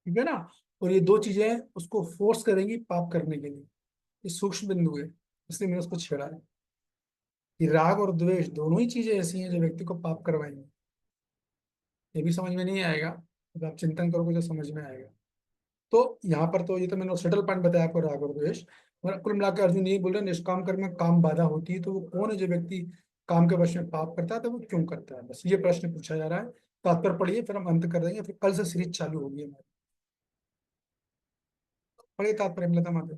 ठीक है ना। और ये दो चीजें उसको फोर्स करेंगी पाप करने के लिए। ये सूक्ष्म बिंदु है, इसलिए मैंने उसको छेड़ा है कि राग और द्वेष दोनों ही चीजें ऐसी हैं जो व्यक्ति को पाप करवाएंगी। ये भी समझ में नहीं आएगा, जब आप चिंतन करोगे तो समझ में आएगा। तो यहाँ पर तो ये तो मैंने सेटल पॉइंट बताया आपको, राग और द्वेष। और कुल मिलाकर अर्जुन यही बोल रहे हैं, निष्काम कर्म में काम बाधा होती है, तो वो कौन है जो व्यक्ति काम के वश में पाप करता है, तो वो क्यों करता है, बस ये प्रश्न पूछा जा रहा है। तात्पर्य पढ़िए, फिर हम अंत कर देंगे, फिर कल से सीरीज चालू होगी हमारी। पढ़िए तात्पर्य मिलता माता।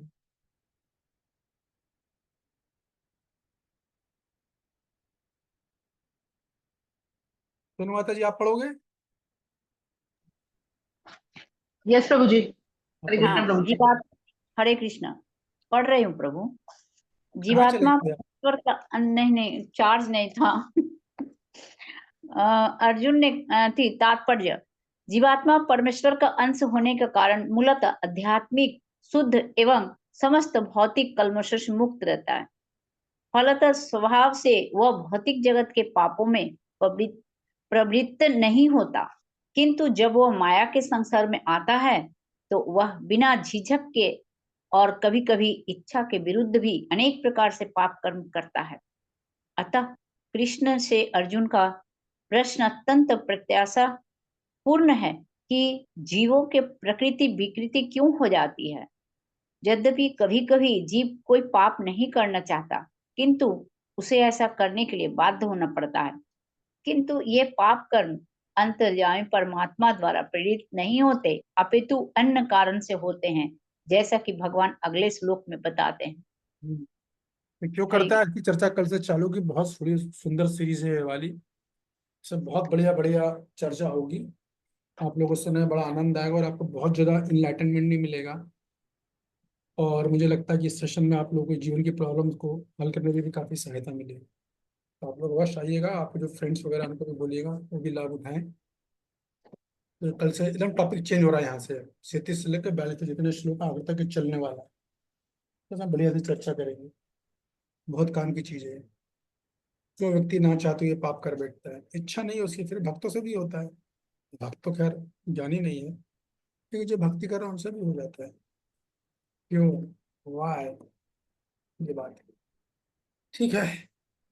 सोनू माता जी, आप पढ़ोगे? यस प्रभु जी। हरे पढ़िए। कृष्ण प्रभु जी। हरे कृष्णा, पढ़ रही हूँ प्रभु। कहाँ चले जीवात्मा गए आप? परमेश्वर का, नहीं नहीं चार्ज नहीं था। अर्जुन ने थी तात्पर्य। जीवात्मा परमेश्वर का अंश होने के कारण मूलतः आध्यात्मिक, शुद्ध एवं समस्त भौतिक कल्मशों से मुक्त रहता है। फलतः स्वभाव से वह भौतिक जगत के पापों में प्रवृत्त नहीं होता, किंतु जब वह माया के संसार में आता है तो वह बिना झिझक के और कभी कभी इच्छा के विरुद्ध भी अनेक प्रकार से पाप कर्म करता है। अतः कृष्ण से अर्जुन का प्रश्न अत्यंत प्रत्याशा पूर्ण है कि जीवों के प्रकृति विकृति क्यों हो जाती है। यद्यपि कभी कभी जीव कोई पाप नहीं करना चाहता, किंतु उसे ऐसा करने के लिए बाध्य होना पड़ता है। किंतु ये पाप कर्म अंतर्यामी परमात्मा द्वारा प्रेरित नहीं होते, अपितु अन्य कारण से होते हैं, जैसा कि भगवान अगले श्लोक में बताते हैं। तो क्यों हरि करता है, इसकी चर्चा कल से चालू की। बहुत सुंदर सीरीज है ये वाली, सब बहुत बढ़िया बढ़िया चर्चा होगी। आप लोगों से सुनने में बड़ा आनंद आएगा और आपको बहुत ज्यादा इनलाइटनमेंट भी मिलेगा। और मुझे लगता है कि इस सेशन में आप लोगों के जीवन की प्रॉब्लम्स को हल करने में भी काफी सहायता मिलेगी। तो आप लोग अवश्य आइएगा, आपके जो फ्रेंड्स वगैरह उनको भी बोलिएगा, वो भी लाभ उठाएं। तो कल से एकदम टॉपिक चेंज हो रहा है, यहाँ से 37 से लेकर 42 जितने श्लोक आगे तक के चलने वाला है, तो सब बढ़िया से चर्चा करेंगे। बहुत काम की चीज है। जो व्यक्ति ना चाहते हुए पाप कर बैठता है, इच्छा नहीं है उसकी, फिर भक्तों से भी होता है। भक्त तो खैर ज्ञानी नहीं है, लेकिन जो भक्ति कर रहा है उनसे भी हो जाता है। क्यों, वाह, ये बात है। ठीक है,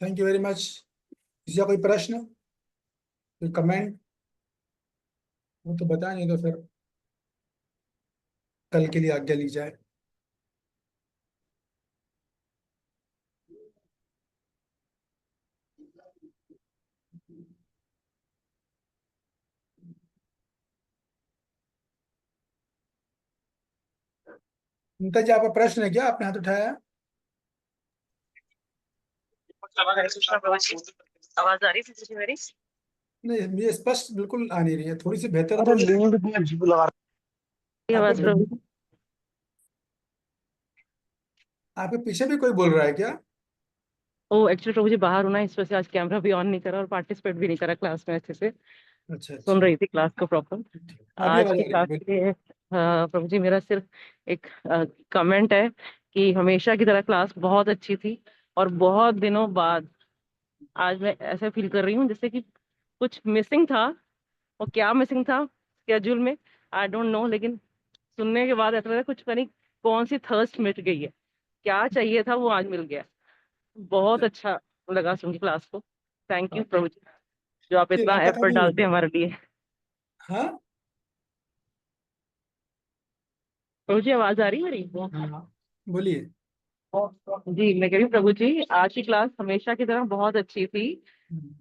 थैंक यू वेरी मच। किसी का कोई प्रश्न, कोई कमेंट, वो तो बताएं, नहीं तो फिर कल के लिए आज्ञा ली जाए। ममता जी, आपका प्रश्न है क्या, आपने हाथ उठाया? आवाज आ रही थी मेरी? नहीं, मुझे स्पष्ट बिल्कुल आ नहीं रही है, थोड़ी सी बेहतर अरे तो। लिंक भी अजीब लगा आवाज आपके प्रभु। आपके पीछे भी कोई बोल रहा है क्या? ओ एक्चुअली प्रभु जी बाहर हूं ना, इस वजह से आज कैमरा भी ऑन नहीं करा और पार्टिसिपेट भी नहीं करा क्लास में अच्छे से। अच्छा सुन अच्छा, रही थी क्लास को प्रॉपर। अभी आज आवाज की आ रही है, क्लास के लिए प्रभु जी मेरा सिर्फ एक कमेंट है कि हमेशा की तरह क्लास बहुत अच्छी थी और बहुत दिनों बाद आज मैं ऐसा फील कर रही हूँ जैसे कि कुछ मिसिंग था। और क्या मिसिंग था स्केड्यूल में, आई डोंट नो, लेकिन सुनने के बाद ऐसा लगा कुछ पता नहीं कौन सी थर्स्ट मिट गई है। क्या चाहिए था वो आज मिल गया। बहुत अच्छा लगा सुन के क्लास को। थैंक यू प्रभु जी, जो आप ये इतना राम कथा एफर्ट नहीं डालते होती। हैं हमारे लिए। हाँ, प्रभु जी आवाज आ रही है मेरी? हाँ बोलिए। जी मैं कह रही हूँ प्रभु जी, आज की क्लास हमेशा की तरह बहुत अच्छी थी,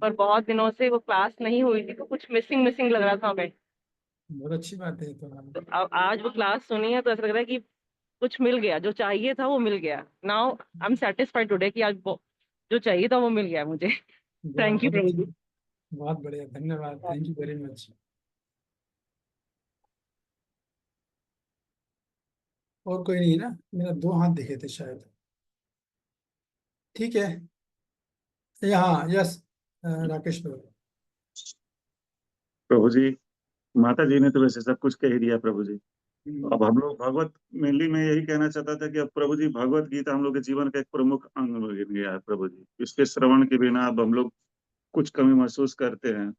पर बहुत दिनों से वो क्लास नहीं हुई थी तो कुछ मिसिंग मिसिंग लग रहा था हमें। बहुत अच्छी बात है ये तो। तो अब आज वो क्लास सुनी है तो ऐसा लग रहा है कि कुछ मिल गया, जो चाहिए था वो मिल गया। Now I am satisfied today कि आज जो चाहिए था वो मिल गया मुझे। वाह थैंक यू बहुत प्रभु अच्छी, जी। बहुत बढ़िया, धन्यवाद, थैंक यू वेरी मच। और कोई नहीं ना? मेरा 2 हाथ दिखे थे शायद। ठीक है। हाँ यस, राकेश प्रभु। प्रभु जी, माता जी ने तो वैसे सब कुछ कह ही दिया प्रभु जी। अब हम्म, हम लोग भगवत मेनली मैं यही कहना चाहता था कि अब प्रभु जी भगवत गीता हम लोग के जीवन का एक प्रमुख अंग बन गया है प्रभु जी। इसके श्रवण के बिना अब हम लोग कुछ कमी महसूस करते हैं,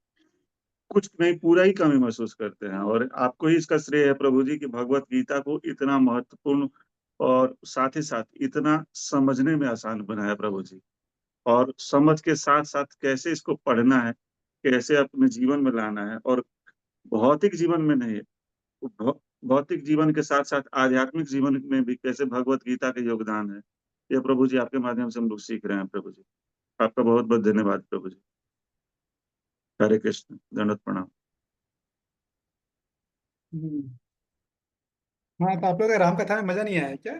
कुछ नहीं पूरा ही कमी महसूस करते हैं। और आपको ही इसका श्रेय है प्रभु जी कि भगवत गीता को इतना महत्वपूर्ण और साथ ही साथ इतना समझने में आसान बनाया प्रभु जी। और समझ के साथ साथ कैसे इसको पढ़ना है, कैसे अपने जीवन में लाना है, और भौतिक जीवन में नहीं, भौतिक जीवन के साथ साथ आध्यात्मिक जीवन में भी कैसे भगवत गीता का योगदान है, ये प्रभु जी आपके माध्यम से हम लोग सीख रहे हैं प्रभु जी। आपका बहुत बहुत धन्यवाद प्रभु जी। हरे कृष्ण, दंडवत प्रणाम। हम्म। हाँ तो आप लोग का राम कथा में मजा नहीं आया क्या?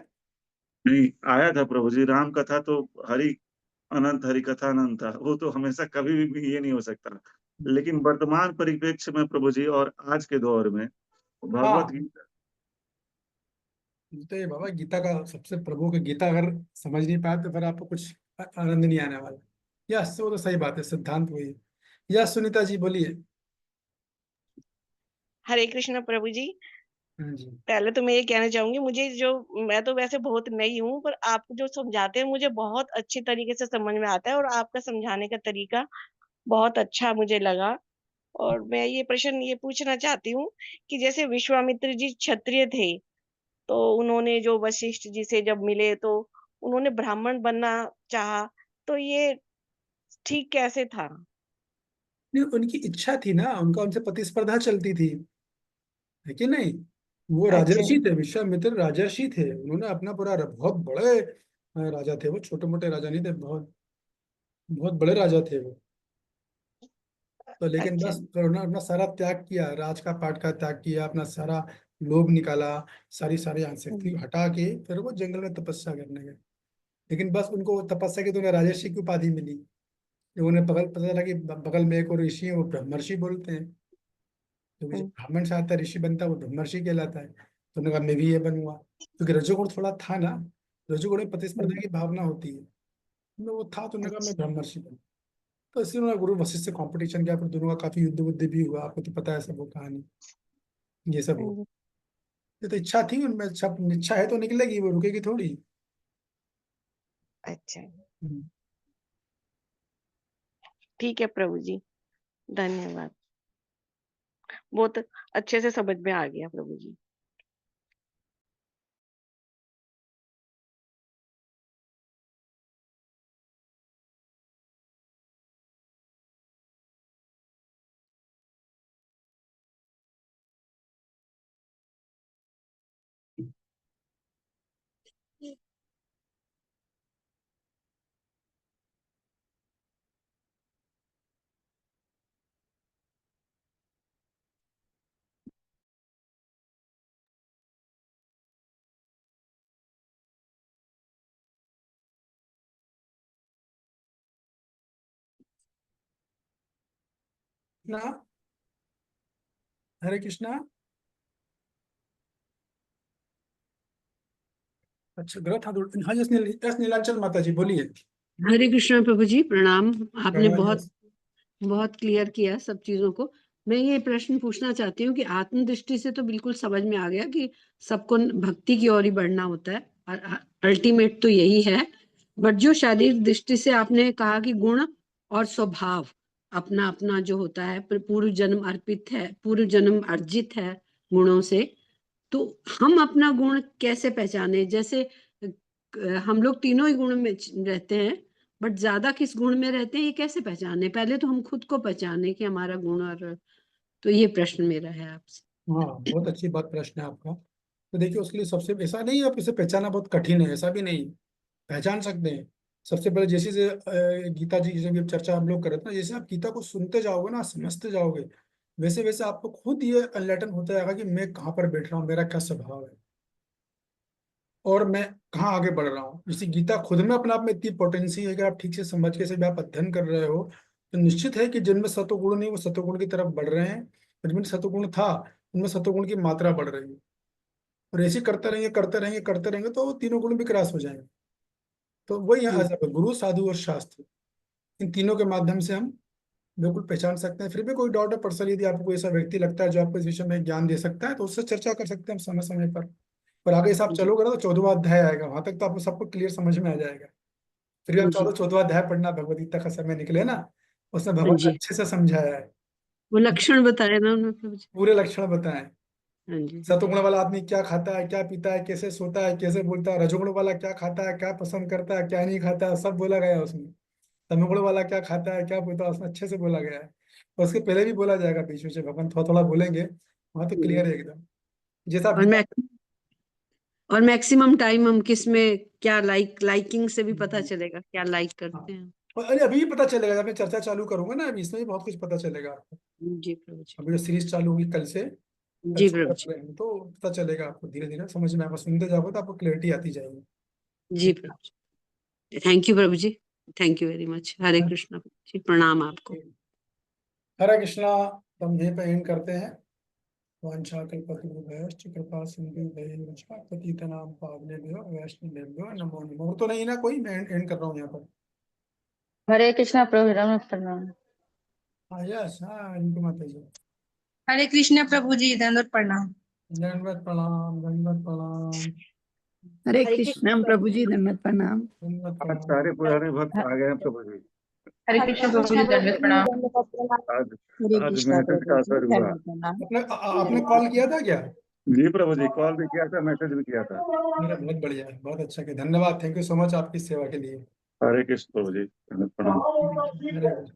नहीं आया था प्रभु जी, राम कथा तो हरि अनंत, हरि कथा अनंत था, वो तो हमेशा कभी भी ये नहीं हो सकता। लेकिन वर्तमान परिप्रेक्ष्य में प्रभु जी और आज के दौर में भगवत हाँ गीता। तो ये बाबा गीता का सबसे प्रभु की गीता अगर समझ नहीं पाए तो फिर आपको कुछ आनंद नहीं आने वाला। यस वो तो सही बात है, सिद्धांत वही है। यस सुनीता जी बोलिए। हरे कृष्ण प्रभु जी। हाँ जी। पहले तो मैं ये कहना चाहूंगी, मुझे जो, मैं तो वैसे बहुत नई हूँ, पर आप जो समझाते हैं मुझे बहुत अच्छी तरीके से समझ में आता है, और आपका समझाने का तरीका बहुत अच्छा मुझे लगा। और मैं ये प्रश्न ये पूछना चाहती हूँ कि जैसे विश्वामित्र जी क्षत्रिय थे, तो उन्होंने जो वशिष्ठ जी से जब मिले तो उन्होंने ब्राह्मण बनना चाहा, तो ये ठीक कैसे था? नहीं उनकी इच्छा थी ना, उनका उनसे प्रतिस्पर्धा चलती थी, है कि नहीं? वो अच्छा। राजर्षि थे, विश्वामित्र राजर्षि थे, उन्होंने अपना पूरा बहुत बड़े राजा थे वो, छोटे मोटे राजा नहीं थे, बहुत बहुत बड़े राजा थे वो। तो लेकिन अच्छा। बस फिर उन्होंने अपना सारा त्याग किया, राज का पाट का त्याग किया, अपना सारा लोभ निकाला, सारी सारी आसक्ति हटा के फिर वो जंगल में तपस्या करने गए। लेकिन बस उनको तपस्या की तो उन्हें राजर्षि की उपाधि मिली। जब उन्हें बगल पता चला कि बगल में एक और ऋषि है, वो ब्रह्मर्षि बोलते हैं, क्योंकि जो ब्राह्मण से आता है ऋषि बनता है वो ब्रह्मर्षि कहलाता है। तो उन्होंने कहा मैं भी ये बनूंगा, क्योंकि रजोगुण थोड़ा था ना, रजोगुण में प्रतिस्पर्धा की भावना होती है, तो वो था, तो उन्होंने कहा मैं अच्छा। ब्रह्मर्षि बनूंगा। तो इसलिए उन्होंने गुरु वशिष्ठ से कॉम्पिटिशन किया, फिर दोनों का काफी युद्ध बुद्ध भी हुआ, आपको तो पता है सब वो कहानी, ये सब हुआ। ये तो इच्छा थी उनमें, इच्छा है तो निकलेगी, वो रुकेगी थोड़ी। अच्छा। हम्म। ठीक है प्रभु जी, धन्यवाद। बहुत अच्छे से समझ में आ गया प्रभु जी। ना हरे कृष्णा। अच्छा ग्रथ हाथ हाँ यस नीलांचल माता जी बोलिए। हरे कृष्ण प्रभु जी, प्रणाम। आपने हाँ, बहुत यस। बहुत क्लियर किया सब चीजों को। मैं ये प्रश्न पूछना चाहती हूँ कि आत्म दृष्टि से तो बिल्कुल समझ में आ गया कि सबको भक्ति की ओर ही बढ़ना होता है, और अल्टीमेट तो यही है। बट जो शारीरिक दृष्टि से आपने कहा कि गुण और स्वभाव अपना अपना जो होता है, पूर्व जन्म अर्पित है, पूर्व जन्म अर्जित है गुणों से, तो हम अपना गुण कैसे पहचाने? जैसे हम लोग तीनों ही गुण में रहते हैं, बट ज्यादा किस गुण में रहते हैं ये कैसे पहचाने? पहले तो हम खुद को पहचाने कि हमारा गुण, और तो ये प्रश्न मेरा है आपसे। हाँ बहुत अच्छी बात प्रश्न है आपका। तो देखिए उसके लिए सबसे, ऐसा नहीं है आप इसे पहचाना बहुत कठिन है, ऐसा भी नहीं, पहचान सकते हैं। सबसे पहले जैसे से गीता जी जैसे भी अब चर्चा हम लोग कर रहे थे ना, जैसे आप गीता को सुनते जाओगे ना, समझते जाओगे, वैसे वैसे आपको खुद ये अनलर्टन होता जाएगा कि मैं कहाँ पर बैठ रहा हूँ, मेरा क्या स्वभाव है, और मैं कहाँ आगे बढ़ रहा हूँ। जैसे गीता खुद में अपने आप में इतनी पोटेंसी है कि आप ठीक से समझ के से भी आप अध्ययन कर रहे हो, तो निश्चित है कि जिनमें सत्वगुण नहीं वो सत्वगुण की तरफ बढ़ रहे हैं, और जिनमें सत्वगुण था उनमें सत्वगुण की मात्रा बढ़ रही है। और ऐसे करते रहेंगे करते रहेंगे करते रहेंगे तो वो तीनों गुण भी क्रॉस हो जाएंगे। तो वही है अजब है, गुरु साधु और शास्त्र, इन तीनों के माध्यम से हम बिल्कुल पहचान सकते हैं। फिर भी कोई डाउट है पर्सनली, यदि आपको ऐसा व्यक्ति लगता है जो आपको इस विषय में ज्ञान दे सकता है तो उससे चर्चा कर सकते हैं हम समय समय पर आगे से आप जी चलोगे ना तो 14वां अध्याय आएगा, वहां तक तो आपको सबको क्लियर समझ में आ जाएगा। फिर भी आप जी 14वां अध्याय पढ़ना, भगवद गीता का समय निकले ना, उसमें हाँ भगवान जी, अच्छे से समझाया है, वो लक्षण बताए ना उन्होंने प्रभु जी। पूरे लक्षण बताए। हाँ जी सतुगुण वाला आदमी क्या खाता है, क्या पीता है, कैसे सोता है, कैसे बोलता है, रजोगुण वाला क्या खाता है, क्या पसंद करता है, क्या नहीं खाता है, सब बोला गया है उसमें। तमोगुण वाला क्या खाता है, क्या पीता है, उसमें अच्छे से बोला गया है। और उसके पहले भी बोला जाएगा, बीच में से भगवान थोड़ा थोड़ा बोलेंगे, वहां तो हम्म। क्लियर है एकदम। जैसा आप और गीता, और मैक्सिमम टाइम हम किस में क्या लाइकिंग से भी पता चलेगा क्या लाइक हाँ, करते हैं। और अरे अभी भी पता चलेगा, जब मैं चर्चा चालू करूंगा ना अभी, इसमें भी बहुत कुछ पता चलेगा आपको। जी प्रभु जी। अभी जो सीरीज चालू होगी कल से, कल जी से प्रभु कर जी। रहे हैं तो पता चलेगा आपको, धीरे धीरे समझ में आएगा, सुनते जाओगे तो आपको क्लैरिटी आती जाएगी। जी Prabhu ji, thank you Prabhu ji, thank you very much. Hare Krishna Prabhu ji, प्रणाम आपको। हरे कृष्णा। तो हम यहीं पे एंड करते हैं। वाञ्छाकल्पतरुभ्यश्च कृपा सिन्धुभ्यश्च पतितनां पावनेभ्यो वैष्णवेभ्यो नमो नमः। तो नहीं ना कोई, मैं एंड कर रहा हूँ यहाँ पर। हरे कृष्णा प्रभु रमन प्रणाम। हाँ यस, हाँ इनको माता जी। हरे कृष्ण प्रभु जी, दंडवत प्रणाम। दंडवत प्रणाम, दंडवत प्रणाम, हरे हरे कृष्ण कृष्ण प्रभु जी, दंडवत प्रणाम। दंडवत आज प्रणाम। सारे पुराने भक्त आ गए हैं प्रभु जी। हरे हरे कृष्ण प्रभु कृष्ण जी दंडवत प्रभु जी, प्रणाम। दंडवत प्रणाम। आज हरे आज कृष्ण मैसेज प्रभु का जी, असर हुआ। दंडवत प्रणाम। आपने कॉल किया था क्या? जी प्रभु जी, कॉल भी किया था, मैसेज भी किया था। मेरा बहुत बढ़िया है, बहुत अच्छा किया, धन्यवाद, थैंक यू सो मच आपकी सेवा के लिए। हरे कृष्ण प्रभु जी, दंडवत प्रणाम। हरे कृष्ण।